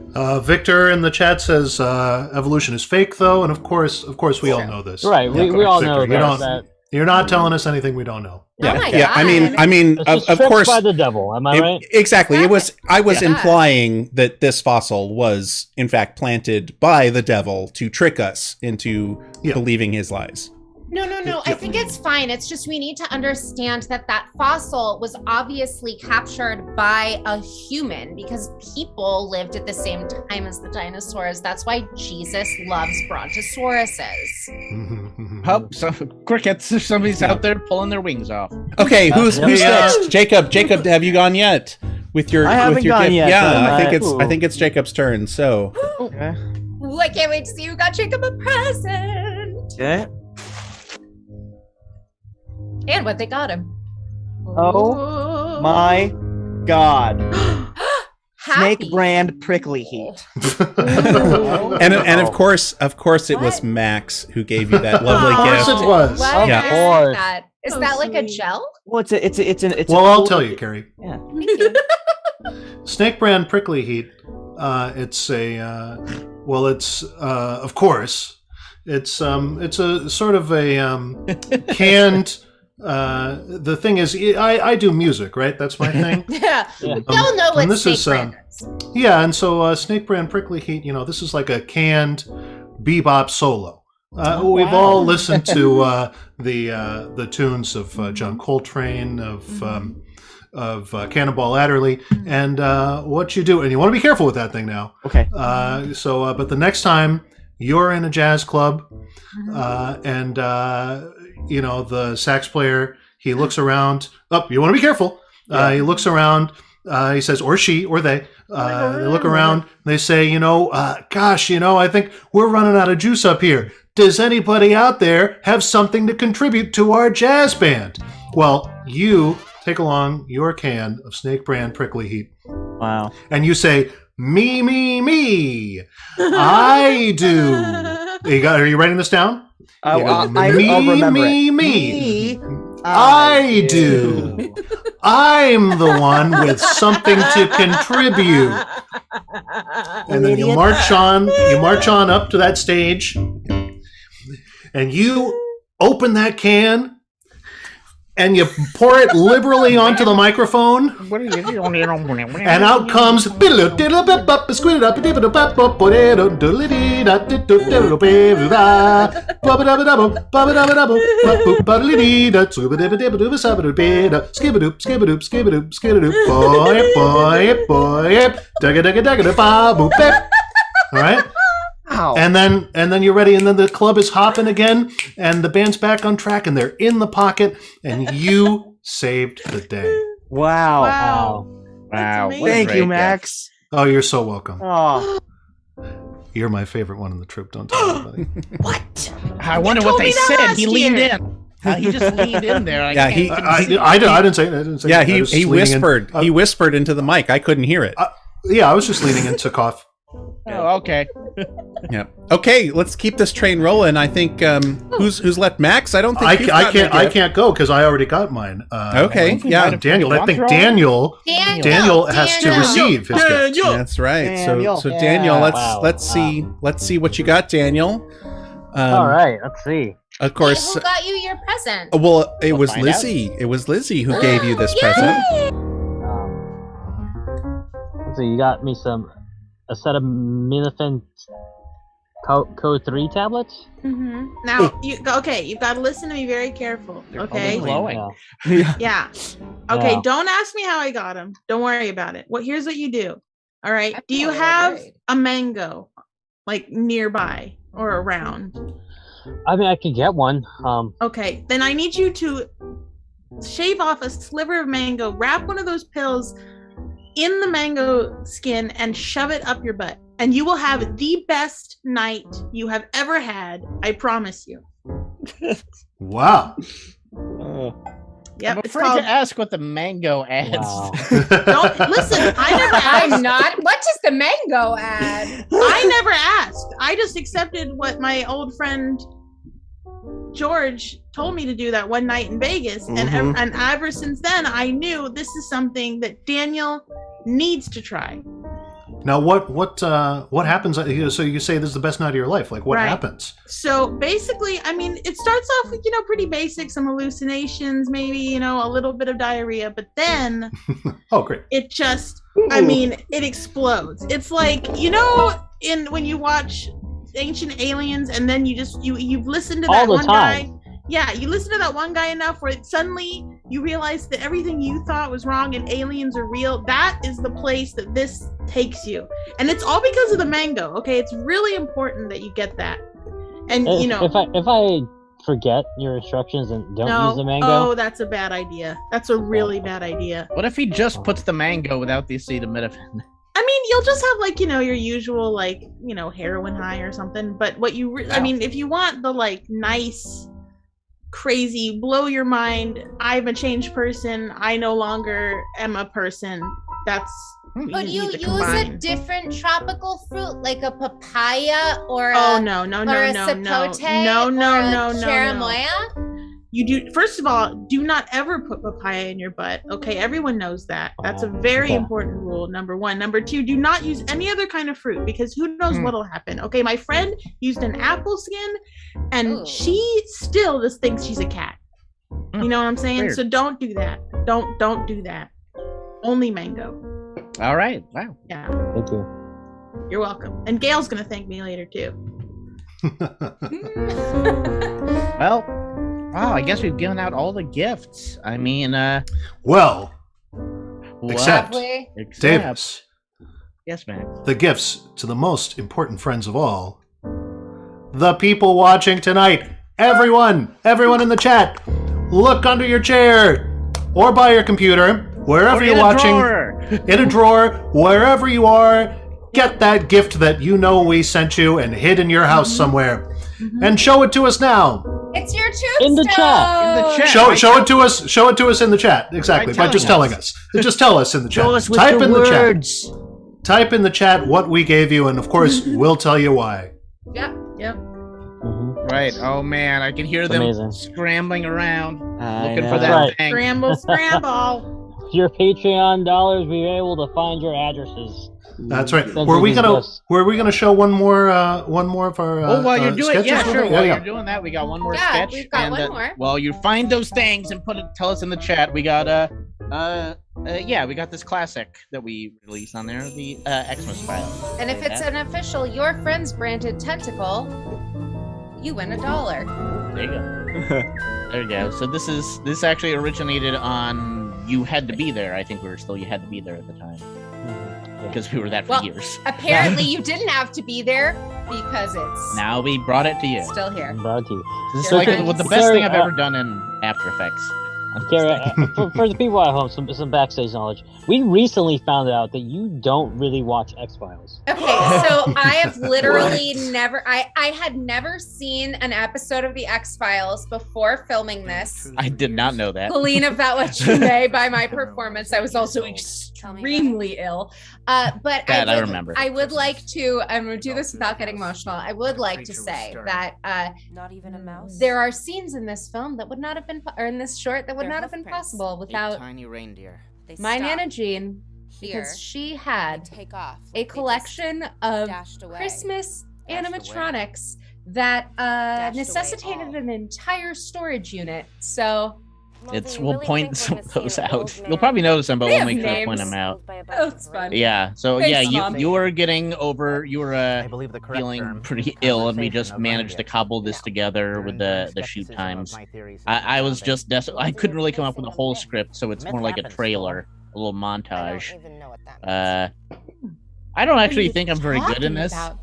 Speaker 5: Victor in the chat says evolution is fake, though, and of course we all know this.
Speaker 3: Right. We all know
Speaker 5: Victor,
Speaker 3: that.
Speaker 5: You're not telling us anything we don't know.
Speaker 1: Oh my
Speaker 7: Yeah. I mean,
Speaker 1: God.
Speaker 3: It's
Speaker 7: of
Speaker 3: tricked
Speaker 7: course.
Speaker 3: by the devil. Am I right?
Speaker 7: Exactly. I was
Speaker 1: Yeah.
Speaker 7: implying that this fossil was in fact planted by the devil to trick us into
Speaker 5: Yeah.
Speaker 7: believing his lies.
Speaker 1: No. I think it's fine. It's just we need to understand that fossil was obviously captured by a human because people lived at the same time as the dinosaurs. That's why Jesus loves brontosauruses.
Speaker 4: Oh, some crickets. Somebody's out there pulling their wings off.
Speaker 7: Okay, who's
Speaker 9: yeah.
Speaker 7: next? Jacob, have you gone yet? With your
Speaker 9: I haven't
Speaker 7: with your
Speaker 9: gone
Speaker 7: gift?
Speaker 9: yet,
Speaker 7: Yeah,
Speaker 9: but
Speaker 7: I think it's Jacob's turn. So
Speaker 9: Okay.
Speaker 1: Ooh, I can't wait to see who got Jacob a present.
Speaker 9: Okay.
Speaker 1: And what they got him.
Speaker 9: Oh my God.
Speaker 1: Happy.
Speaker 9: Snake brand prickly heat.
Speaker 7: and of course it was
Speaker 1: What?
Speaker 7: Max who gave you that lovely
Speaker 5: Of course
Speaker 7: gift.
Speaker 5: it was.
Speaker 1: What
Speaker 7: Yeah.
Speaker 1: is
Speaker 3: Course.
Speaker 1: that? Is
Speaker 6: Oh,
Speaker 1: that like a
Speaker 6: sweet.
Speaker 1: gel?
Speaker 9: Well, it's
Speaker 5: Well, I'll
Speaker 9: a-
Speaker 5: tell you, Carrie.
Speaker 9: Yeah.
Speaker 5: Snake brand prickly heat. It's a it's of course it's a sort of a canned. The thing is, I do music, right? That's my thing.
Speaker 1: Yeah.
Speaker 3: Yeah.
Speaker 1: Y'all know what
Speaker 5: and this
Speaker 1: snake
Speaker 5: is,
Speaker 1: brand is.
Speaker 5: Yeah, and so snake brand prickly heat. This is like a canned bebop solo. We've all listened to the tunes of John Coltrane, of Cannonball Adderley, and what you do, and you want to be careful with that thing now.
Speaker 9: Okay.
Speaker 5: But the next time you're in a jazz club, and the sax player, he looks around. Oh, you want to be careful. He looks around, he says, or she, or they look around, and they say, gosh, I think we're running out of juice up here. Does anybody out there have something to contribute to our jazz band? Well, you take along your can of Snake Brand Prickly Heat.
Speaker 9: Wow.
Speaker 5: And you say, me. I do. Are you writing this down?
Speaker 2: I'll remember
Speaker 5: me. I do. I'm the one with something to contribute. And then you march on up to that stage, and you open that can, and you pour it liberally onto the microphone, and out comes all right.
Speaker 2: Ow.
Speaker 5: And then you're ready, and then the club is hopping again, and the band's back on track, and they're in the pocket, and you saved the day.
Speaker 9: Wow.
Speaker 4: Wow.
Speaker 2: Thank you, Max.
Speaker 5: Oh, you're so welcome.
Speaker 9: Oh.
Speaker 5: You're my favorite one in the troop. Don't tell anybody.
Speaker 1: What?
Speaker 4: I wonder what they said. He leaned in. He just leaned in there.
Speaker 5: I didn't say it.
Speaker 7: Yeah, he whispered. He whispered into the mic. I couldn't hear it.
Speaker 5: Yeah, I was just leaning in, took off.
Speaker 4: Oh, okay.
Speaker 7: Yeah. Okay, let's keep this train rolling. I think who's left? Max? I don't think
Speaker 5: I can't go because I already got mine.
Speaker 7: Okay. Yeah.
Speaker 5: Daniel. I think Daniel has to receive his gift.
Speaker 7: That's right.
Speaker 2: Daniel.
Speaker 7: So Daniel, let's see what you got, Daniel.
Speaker 3: All right, let's see.
Speaker 7: Of course.
Speaker 1: Who got you your present?
Speaker 7: Well, it was
Speaker 4: find
Speaker 7: Lizzie. It was Lizzie who gave you this present.
Speaker 3: So you got me a set of Minifin Code 3 tablets.
Speaker 6: Mm-hmm. Now, you've got to listen to me very careful. Okay.
Speaker 4: Glowing.
Speaker 6: Yeah. Okay.
Speaker 3: Yeah.
Speaker 6: Don't ask me how I got them. Don't worry about it. Here's what you do. All right. Do you have a mango, like nearby or around?
Speaker 3: I mean, I could get one.
Speaker 6: Okay. Then I need you to shave off a sliver of mango, wrap one of those pills in the mango skin, and shove it up your butt. And you will have the best night you have ever had. I promise you.
Speaker 5: Wow.
Speaker 6: Yep.
Speaker 4: I'm afraid to ask what the mango adds.
Speaker 3: Wow.
Speaker 6: Don't listen. I never asked.
Speaker 1: I'm not. What does the mango add?
Speaker 6: I never asked. I just accepted what my old friend George told me to do that one night in Vegas, and ever since then, I knew this is something that Daniel needs to try.
Speaker 5: Now, what happens? So you say this is the best night of your life. Like, what happens?
Speaker 6: So basically, I mean, it starts off with pretty basic, some hallucinations, maybe a little bit of diarrhea, but then
Speaker 5: oh, great!
Speaker 6: It just, I mean, it explodes. It's like when you watch Ancient Aliens, and then you've listened to that one guy. Yeah, you listen to that one guy enough where suddenly you realize that everything you thought was wrong and aliens are real. That is the place that this takes you, and it's all because of the mango. Okay, it's really important that you get that. And
Speaker 3: if I forget your instructions and don't use the mango,
Speaker 6: oh, that's a bad idea. That's a really bad idea.
Speaker 4: What if he just puts the mango without the acetaminophen?
Speaker 6: I mean, you'll just have your usual heroin high or something. But what I mean, if you want the nice, crazy, blow your mind, I'm a changed person, I no longer am a person. That's.
Speaker 1: But you use a different tropical fruit, like a papaya or a sapote or a cherimoya? You do. First of all, do not ever put papaya in your butt. Okay, everyone knows that. That's a very important rule. Number one. Number two, do not use any other kind of fruit because who knows what'll happen. Okay, my friend used an apple skin, and she still just thinks she's a cat. You know what I'm saying? Weird. So don't do that. Don't do that. Only mango.
Speaker 4: All right. Wow.
Speaker 6: Yeah.
Speaker 3: Thank you.
Speaker 6: You're welcome. And Gail's gonna thank me later too.
Speaker 4: Well. Wow, I guess we've given out all the gifts. I mean,
Speaker 5: except Davis.
Speaker 4: Yes, man.
Speaker 5: The gifts to the most important friends of all, the people watching tonight. Everyone in the chat, look under your chair or by your computer, wherever you're watching. in a drawer, wherever you are. Get that gift that you know we sent you and hid in your house somewhere, and show it to us now.
Speaker 1: It's your tombstone.
Speaker 3: In the chat.
Speaker 4: In the chat.
Speaker 5: Show it to us. Show it to us in the chat. Exactly. By just telling us. Just tell us in the chat.
Speaker 9: Show us with
Speaker 5: Type
Speaker 9: the
Speaker 5: in
Speaker 9: words.
Speaker 5: the chat. Type in the chat what we gave you, and of course we'll tell you why.
Speaker 6: Yep.
Speaker 4: Right. Oh man, I can hear them
Speaker 3: Amazing.
Speaker 4: scrambling around
Speaker 9: I
Speaker 4: looking
Speaker 9: know.
Speaker 4: for that
Speaker 3: Right.
Speaker 4: thing.
Speaker 6: Scramble, scramble.
Speaker 3: Your Patreon dollars, we were able to find your addresses.
Speaker 5: That's right.
Speaker 3: Send
Speaker 5: Were
Speaker 3: you
Speaker 5: we
Speaker 3: these
Speaker 5: gonna
Speaker 3: gifts.
Speaker 5: show one more of our?
Speaker 4: Oh, while you're doing it,
Speaker 5: sketches
Speaker 4: yeah,
Speaker 5: with
Speaker 4: sure.
Speaker 5: it?
Speaker 4: While
Speaker 5: Yeah.
Speaker 4: you're doing that, we got one more
Speaker 1: Yeah,
Speaker 4: sketch.
Speaker 1: we've got
Speaker 4: and,
Speaker 1: one more.
Speaker 4: While you find those things and tell us in the chat, we got we got this classic that we released on there, the Xmas Files.
Speaker 1: And if it's an official Your Friends branded tentacle, you win $1.
Speaker 4: There you go. There you go. So this actually originated on You Had to Be There. I think we were still You Had to Be There at the time. Because we were that for
Speaker 1: Well,
Speaker 4: years.
Speaker 1: apparently you didn't have to be there because it's
Speaker 4: Now we brought it to you.
Speaker 1: still here.
Speaker 3: Brought to you.
Speaker 4: This is
Speaker 1: Your
Speaker 4: like
Speaker 1: friends.
Speaker 4: the best
Speaker 3: Carrie,
Speaker 4: thing I've ever done in After Effects.
Speaker 3: Carrie, for the people at home, some backstage knowledge. We recently found out that you don't really watch X-Files.
Speaker 1: Okay, so I have literally I had never seen an episode of the X-Files before filming this.
Speaker 4: I did not know that.
Speaker 1: Colleen, if that what you may by my performance. I was also extremely ill. But
Speaker 4: That I remember.
Speaker 1: I would like to, and we'll do this without getting emotional. I would like to say that
Speaker 10: Not even a mouse.
Speaker 1: there are scenes in this film that would not have been, or in this short that would not have been possible without
Speaker 8: tiny reindeer.
Speaker 10: They
Speaker 1: my
Speaker 10: stop
Speaker 1: Nana Jean,
Speaker 10: here.
Speaker 1: because she
Speaker 10: They
Speaker 1: had
Speaker 10: take off.
Speaker 1: a
Speaker 10: Like they
Speaker 1: collection
Speaker 10: just
Speaker 1: of
Speaker 10: dashed away.
Speaker 1: Christmas
Speaker 8: Dashed
Speaker 1: animatronics that
Speaker 10: away
Speaker 1: necessitated
Speaker 10: all.
Speaker 1: an entire storage unit. So
Speaker 4: We'll point some of those out. You'll probably notice them, but
Speaker 1: They
Speaker 4: we'll
Speaker 1: have
Speaker 4: make sure to point
Speaker 1: names.
Speaker 4: them out.
Speaker 1: Oh, it's fun.
Speaker 4: Yeah. So
Speaker 1: Thanks,
Speaker 4: yeah,
Speaker 1: Mom.
Speaker 4: you were getting over. You were
Speaker 11: I believe the correct
Speaker 4: feeling
Speaker 11: term
Speaker 4: pretty
Speaker 11: is
Speaker 4: ill, and we
Speaker 11: conversation
Speaker 4: just
Speaker 11: of
Speaker 4: managed to
Speaker 11: ideas.
Speaker 4: cobble this together with the shoot
Speaker 11: skepticism of
Speaker 4: times.
Speaker 11: my theories
Speaker 4: I was
Speaker 11: is
Speaker 4: just I couldn't really come up with a whole
Speaker 10: Myth
Speaker 4: script, so it's more like a
Speaker 11: happens.
Speaker 4: trailer, a little
Speaker 10: I
Speaker 4: montage.
Speaker 10: don't even know what that means.
Speaker 4: I don't
Speaker 1: What are
Speaker 4: actually
Speaker 1: you
Speaker 4: think I'm very good in
Speaker 1: talking
Speaker 4: this.
Speaker 1: about?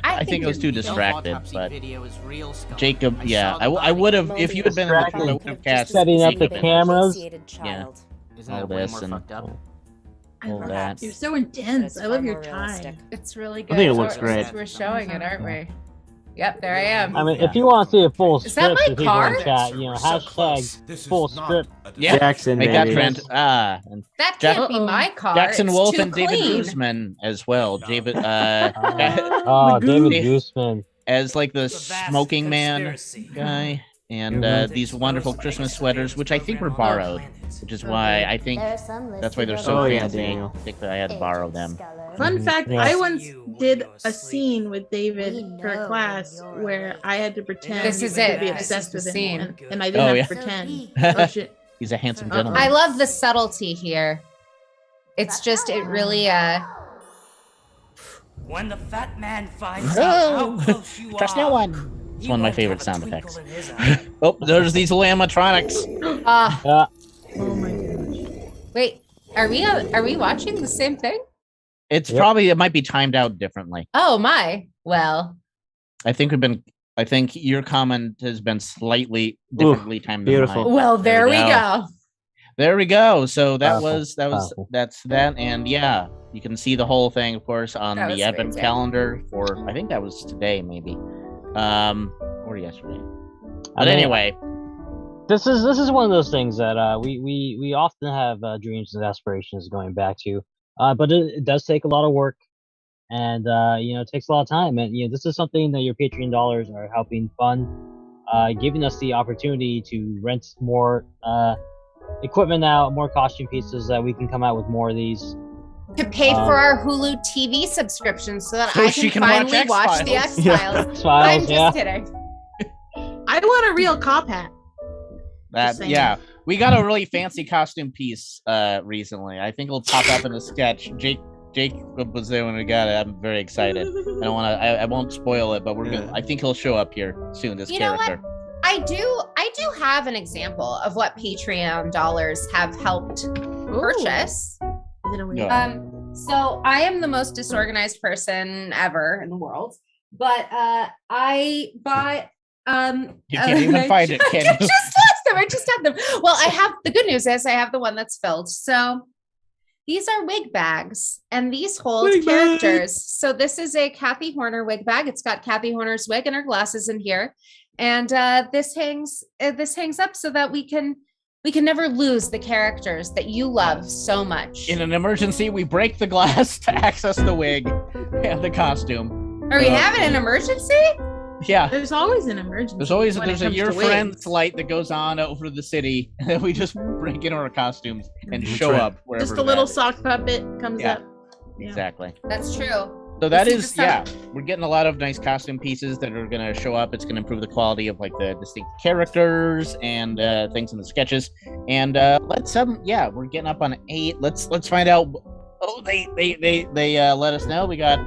Speaker 4: I think I was too
Speaker 1: you're-
Speaker 4: distracted, but
Speaker 8: Video is real skull.
Speaker 4: Jacob,
Speaker 8: I
Speaker 4: yeah,
Speaker 8: saw the
Speaker 4: I would have
Speaker 10: body.
Speaker 4: if you had been in the
Speaker 3: Distracted.
Speaker 4: film, I would have cast
Speaker 3: Setting up the
Speaker 4: Jacob in.
Speaker 3: cameras.
Speaker 4: Yeah.
Speaker 8: Isn't
Speaker 4: all
Speaker 8: that way
Speaker 4: this
Speaker 8: more
Speaker 4: and
Speaker 8: fucked up?
Speaker 4: all that.
Speaker 6: You're so intense. I love your tie.
Speaker 1: It's really good.
Speaker 2: think it looks
Speaker 1: We're-
Speaker 2: great.
Speaker 1: We're showing it, aren't we? Yep, there I am.
Speaker 3: I mean, if you want to see a full
Speaker 1: Is that
Speaker 3: script,
Speaker 1: my
Speaker 3: the people in
Speaker 1: car?
Speaker 3: chat, hashtag full script.
Speaker 4: Yeah,
Speaker 2: Jackson,
Speaker 4: make that
Speaker 2: baby.
Speaker 4: trend. And
Speaker 1: That
Speaker 4: Jack-
Speaker 1: can't be my car.
Speaker 4: Jackson
Speaker 1: It's
Speaker 4: Wolf
Speaker 1: too
Speaker 4: and David
Speaker 1: clean.
Speaker 4: Guzman as well. David,
Speaker 3: Oh, David
Speaker 4: Dave-
Speaker 3: Guzman.
Speaker 4: as like the smoking man guy, and these wonderful Christmas sweaters, which I think were borrowed, which is why I think that's why they're so
Speaker 2: Oh, yeah,
Speaker 4: fancy.
Speaker 2: Daniel.
Speaker 4: I think that I had to borrow them.
Speaker 6: Fun fact,
Speaker 3: Yeah.
Speaker 6: I once did a scene with David for a class where I had to pretend
Speaker 1: This is
Speaker 6: to
Speaker 1: it.
Speaker 6: be
Speaker 1: This
Speaker 6: obsessed
Speaker 1: is
Speaker 6: with
Speaker 1: the
Speaker 6: him,
Speaker 1: scene.
Speaker 6: and I didn't
Speaker 4: Oh,
Speaker 6: have
Speaker 4: yeah.
Speaker 6: to pretend. Oh shit.
Speaker 4: He's a handsome
Speaker 6: Uh-oh.
Speaker 4: gentleman.
Speaker 1: I love the subtlety here. It's just, it really,
Speaker 12: When the fat man finds
Speaker 4: Oh.
Speaker 12: out how close you
Speaker 4: Trust
Speaker 12: are,
Speaker 4: no one. It's
Speaker 12: he
Speaker 4: one of my
Speaker 12: won't
Speaker 4: favorite
Speaker 12: have a
Speaker 4: sound
Speaker 12: twinkle
Speaker 4: effects.
Speaker 12: in his eye.
Speaker 4: Oh, there's these animatronics.
Speaker 3: Yeah.
Speaker 6: Oh my gosh.
Speaker 1: wait, are we watching the same thing?
Speaker 4: It's
Speaker 3: Yep.
Speaker 4: probably it might be timed out differently.
Speaker 1: Oh my. Well,
Speaker 4: I think your comment has been slightly differently timed. than
Speaker 2: beautiful.
Speaker 4: mine.
Speaker 1: well, there we
Speaker 4: go.
Speaker 1: go.
Speaker 4: There we go. So
Speaker 3: Powerful,
Speaker 4: that's that, and yeah, you can see the whole thing, of course, on
Speaker 1: That
Speaker 4: the
Speaker 1: was
Speaker 4: advent
Speaker 1: amazing.
Speaker 4: calendar for I think that was today, maybe, or yesterday.
Speaker 3: I
Speaker 4: But
Speaker 3: mean,
Speaker 4: anyway,
Speaker 3: this is one of those things that we often have dreams and aspirations going back to, but it does take a lot of work, and it takes a lot of time, and this is something that your Patreon dollars are helping fund, giving us the opportunity to rent more equipment out, more costume pieces, that we can come out with more of these.
Speaker 1: To pay for our Hulu TV subscription so that
Speaker 4: So
Speaker 1: I
Speaker 4: she
Speaker 1: can
Speaker 4: can watch
Speaker 1: finally watch the
Speaker 4: X-Files.
Speaker 1: X-Files.
Speaker 3: X-Files,
Speaker 1: I'm just
Speaker 3: yeah.
Speaker 1: kidding.
Speaker 6: I want a real cop hat.
Speaker 4: that
Speaker 6: saying.
Speaker 4: yeah, we got a really fancy costume piece recently. I think it'll pop up in the sketch. Jake was there when we got it. I'm very excited. I won't spoil it, but we're gonna. I think he'll show up here soon. This
Speaker 1: You know what?
Speaker 4: character.
Speaker 1: I do have an example of what Patreon dollars have helped purchase.
Speaker 6: Is it a weird-
Speaker 4: Yeah.
Speaker 1: So I am the most disorganized person ever in the world, but I bought
Speaker 4: You can't even find it, can
Speaker 1: I
Speaker 4: you?
Speaker 1: just lost them. I just had them. Well, I have the good news is I have the one that's filled. So these are wig bags, and these hold
Speaker 7: Wig
Speaker 1: characters. So this is a Kathy Horner wig bag. It's got Kathy Horner's wig and her glasses in here, and this hangs up so that we can never lose the characters that you love so much.
Speaker 4: In an emergency, we break the glass to access the wig and the costume.
Speaker 1: Are we having an emergency?
Speaker 4: Yeah.
Speaker 6: There's always an emergency.
Speaker 4: There's always
Speaker 6: when it
Speaker 4: a
Speaker 6: comes
Speaker 4: Your
Speaker 6: to wigs.
Speaker 4: Friends light that goes on over the city, and then we just break into our costumes and
Speaker 5: That's
Speaker 4: show
Speaker 5: right.
Speaker 4: up wherever.
Speaker 6: Just a little
Speaker 4: that is.
Speaker 6: sock puppet comes
Speaker 4: Yeah.
Speaker 6: up. Yeah.
Speaker 4: Exactly.
Speaker 1: That's true.
Speaker 4: So that
Speaker 1: This
Speaker 4: is,
Speaker 1: is the
Speaker 4: we're getting a lot of nice costume pieces that are going to show up. It's going to improve the quality of like the distinct characters and things in the sketches. And we're getting up on 8. Let's find out. Oh, they let us know we got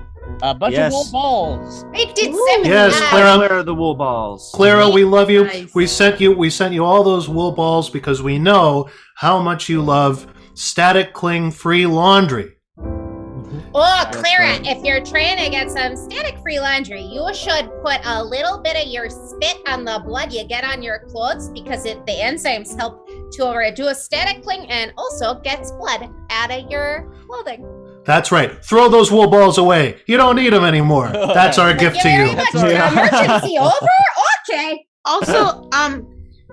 Speaker 4: a bunch of wool balls.
Speaker 1: I did
Speaker 2: Yes,
Speaker 1: 79.
Speaker 2: Clara. Where are the wool balls?
Speaker 5: Clara, we love you.
Speaker 6: Nice.
Speaker 5: We sent you all those wool balls because we know how much you love static cling free laundry.
Speaker 1: Oh, Clara, if you're trying to get some static-free laundry, you should put a little bit of your spit on the blood you get on your clothes because the enzymes help to reduce static cling and also gets blood out of your clothing.
Speaker 5: That's right. Throw those wool balls away. You don't need them anymore. That's our gift to you.
Speaker 1: Much. Emergency over? Okay.
Speaker 6: Also,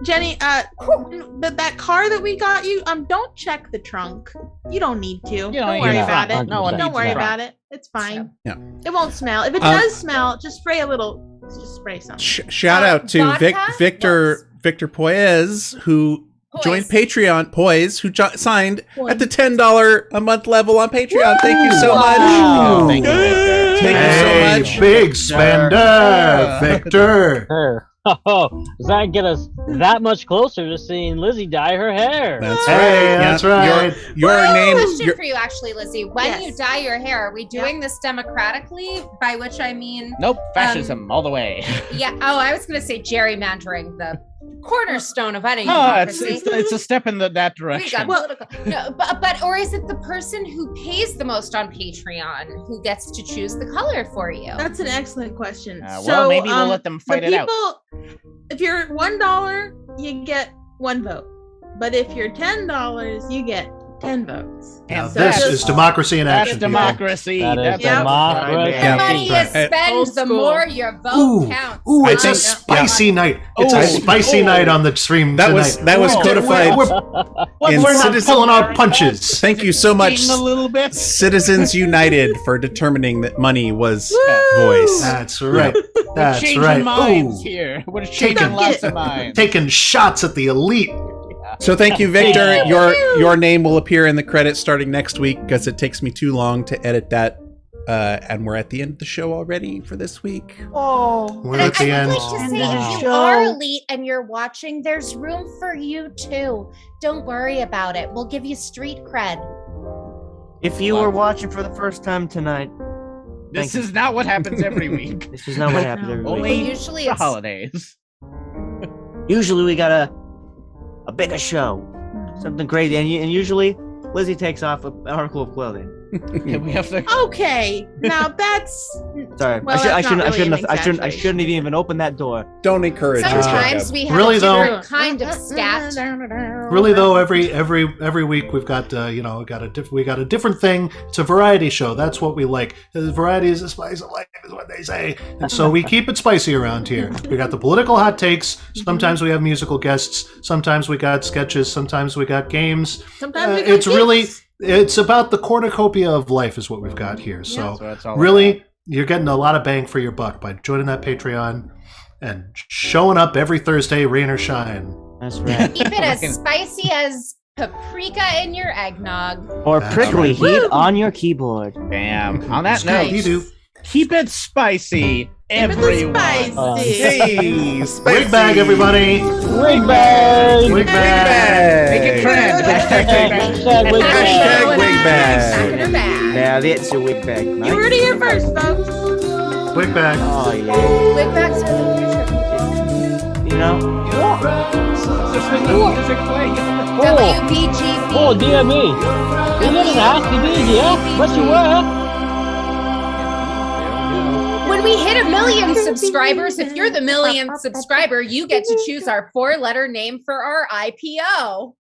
Speaker 6: Jenny, that car that we got you, don't check the trunk. You don't need to.
Speaker 4: don't
Speaker 6: Don't
Speaker 4: need
Speaker 6: worry
Speaker 4: to.
Speaker 6: about it.
Speaker 4: No one
Speaker 6: Don't
Speaker 4: needs
Speaker 6: worry
Speaker 4: that.
Speaker 6: about it. It's fine.
Speaker 7: Yeah.
Speaker 6: It won't smell. If it does smell, just spray a little. Just spray something.
Speaker 7: Shout out to
Speaker 1: vodka?
Speaker 7: Victor Poyes, who joined Patreon. Poyes, who signed
Speaker 6: Poyes.
Speaker 7: at the $10 a month level on Patreon. Thank you so much.
Speaker 4: Oh, thank you, Victor.
Speaker 7: Thank you so much.
Speaker 5: Big spender, Victor.
Speaker 3: Her. Oh, does that get us that much closer to seeing Lizzie dye her hair?
Speaker 7: That's
Speaker 5: Hey,
Speaker 7: right.
Speaker 5: that's
Speaker 7: Yeah,
Speaker 5: right.
Speaker 7: Your name.
Speaker 1: Question for you, actually, Lizzie. When
Speaker 6: Yes.
Speaker 1: you dye your hair, are we doing this democratically? By which I mean,
Speaker 4: Nope, fascism all the way.
Speaker 1: yeah. Oh, I was going to say gerrymandering, the cornerstone of any
Speaker 4: Oh,
Speaker 1: democracy.
Speaker 4: it's a step in that
Speaker 1: We
Speaker 4: direction.
Speaker 1: got political. No, but or is it the person who pays the most on Patreon who gets to choose the color for you?
Speaker 6: That's an excellent question.
Speaker 4: Well, maybe we'll let them fight
Speaker 6: the
Speaker 4: it out.
Speaker 6: If you're $1, you get 1 vote. But if you're $10, you get 10 votes.
Speaker 5: Now,
Speaker 4: And
Speaker 5: this
Speaker 4: that's-
Speaker 5: is democracy in
Speaker 4: That's
Speaker 5: action. people.
Speaker 4: democracy.
Speaker 3: That is
Speaker 4: That's
Speaker 3: democracy.
Speaker 1: The
Speaker 7: Yeah.
Speaker 1: money you
Speaker 7: Right.
Speaker 1: spend,
Speaker 6: Old
Speaker 1: the
Speaker 6: school.
Speaker 1: more your vote
Speaker 5: Ooh,
Speaker 1: counts.
Speaker 5: ooh, it's
Speaker 7: I
Speaker 5: a
Speaker 7: think-
Speaker 5: spicy night. It's
Speaker 7: Oh,
Speaker 5: a spicy
Speaker 7: oh.
Speaker 5: night on the stream
Speaker 7: That
Speaker 5: tonight.
Speaker 7: was
Speaker 5: We're-
Speaker 7: codified.
Speaker 5: We're,
Speaker 7: in
Speaker 5: we're not
Speaker 7: Citizen-
Speaker 5: pulling our punches.
Speaker 7: Thank you so much,
Speaker 4: a little bit.
Speaker 7: Citizens United, for determining that money was voice.
Speaker 5: That's right. That's
Speaker 4: Changing
Speaker 5: right.
Speaker 4: minds
Speaker 5: Ooh,
Speaker 4: here. We're
Speaker 5: Taking-
Speaker 4: changing lots of minds.
Speaker 5: taking shots at the elite.
Speaker 7: So thank you, Victor. Your name will appear in the credits starting next week because it takes me too long to edit that. And we're at the end of the show already for this week.
Speaker 9: Oh,
Speaker 5: We're
Speaker 1: And
Speaker 5: at the
Speaker 1: I
Speaker 5: end.
Speaker 1: would like to say,
Speaker 9: End of the
Speaker 1: if you
Speaker 9: show.
Speaker 1: are elite and you're watching, there's room for you too. Don't worry about it. We'll give you street cred.
Speaker 9: if you were watching for the first time tonight,
Speaker 4: This
Speaker 9: Thank you.
Speaker 4: is not what happens every week.
Speaker 9: this is not what happens every
Speaker 4: Only
Speaker 9: week.
Speaker 1: Well, usually
Speaker 4: the
Speaker 1: it's
Speaker 4: holidays.
Speaker 9: Usually we got a bigger show, something crazy, and usually Lizzie takes off an article of clothing.
Speaker 4: Yeah, we have to.
Speaker 6: Okay, now that's
Speaker 9: Sorry,
Speaker 6: Well,
Speaker 9: I
Speaker 6: that's not really an
Speaker 9: shouldn't have
Speaker 6: exaggeration.
Speaker 9: even opened that door.
Speaker 7: Don't encourage her,
Speaker 1: sometimes
Speaker 7: Jacob.
Speaker 1: we have
Speaker 5: Really,
Speaker 1: a
Speaker 5: though-
Speaker 1: different kind of stat.
Speaker 5: Really though, every week we've got we got a different thing. It's a variety show. That's what we like. The variety is the spice of life, is what they say. And so we keep it spicy around here. We got the political hot takes. Sometimes we have musical guests. Sometimes we got sketches. Sometimes we got games.
Speaker 6: sometimes we got
Speaker 5: It's really
Speaker 6: gifts.
Speaker 5: it's about the cornucopia of life is what we've got here. So
Speaker 4: So that's all.
Speaker 5: really, you're getting a lot of bang for your buck by joining that Patreon and showing up every Thursday, rain or shine.
Speaker 9: That's right.
Speaker 1: Keep it as spicy as paprika in your eggnog.
Speaker 9: Or
Speaker 5: That's
Speaker 9: prickly
Speaker 5: right.
Speaker 9: heat on your keyboard.
Speaker 4: Bam. On that note,
Speaker 5: Scooby-Doo.
Speaker 4: keep it spicy,
Speaker 6: Keep it
Speaker 4: everyone.
Speaker 6: spicy.
Speaker 7: Hey,
Speaker 5: Wig bag, everybody.
Speaker 3: Wig bag!
Speaker 5: Wig bag.
Speaker 4: Make it trend. Hashtag wig bag.
Speaker 3: Hashtag wig bag.
Speaker 7: Hashtag wig
Speaker 1: Back
Speaker 7: bag.
Speaker 1: in her bag.
Speaker 9: Now that's your wig bag.
Speaker 6: You heard it here first, folks.
Speaker 5: Wig bag.
Speaker 9: Oh yeah.
Speaker 1: Wig bags are the future.
Speaker 9: You know.
Speaker 4: Just the music playing.
Speaker 1: WBGB.
Speaker 3: Oh, dear me. You didn't ask to be here, but you were.
Speaker 1: When we hit 1 million subscribers, if you're the millionth subscriber, you get to choose our 4-letter name for our IPO.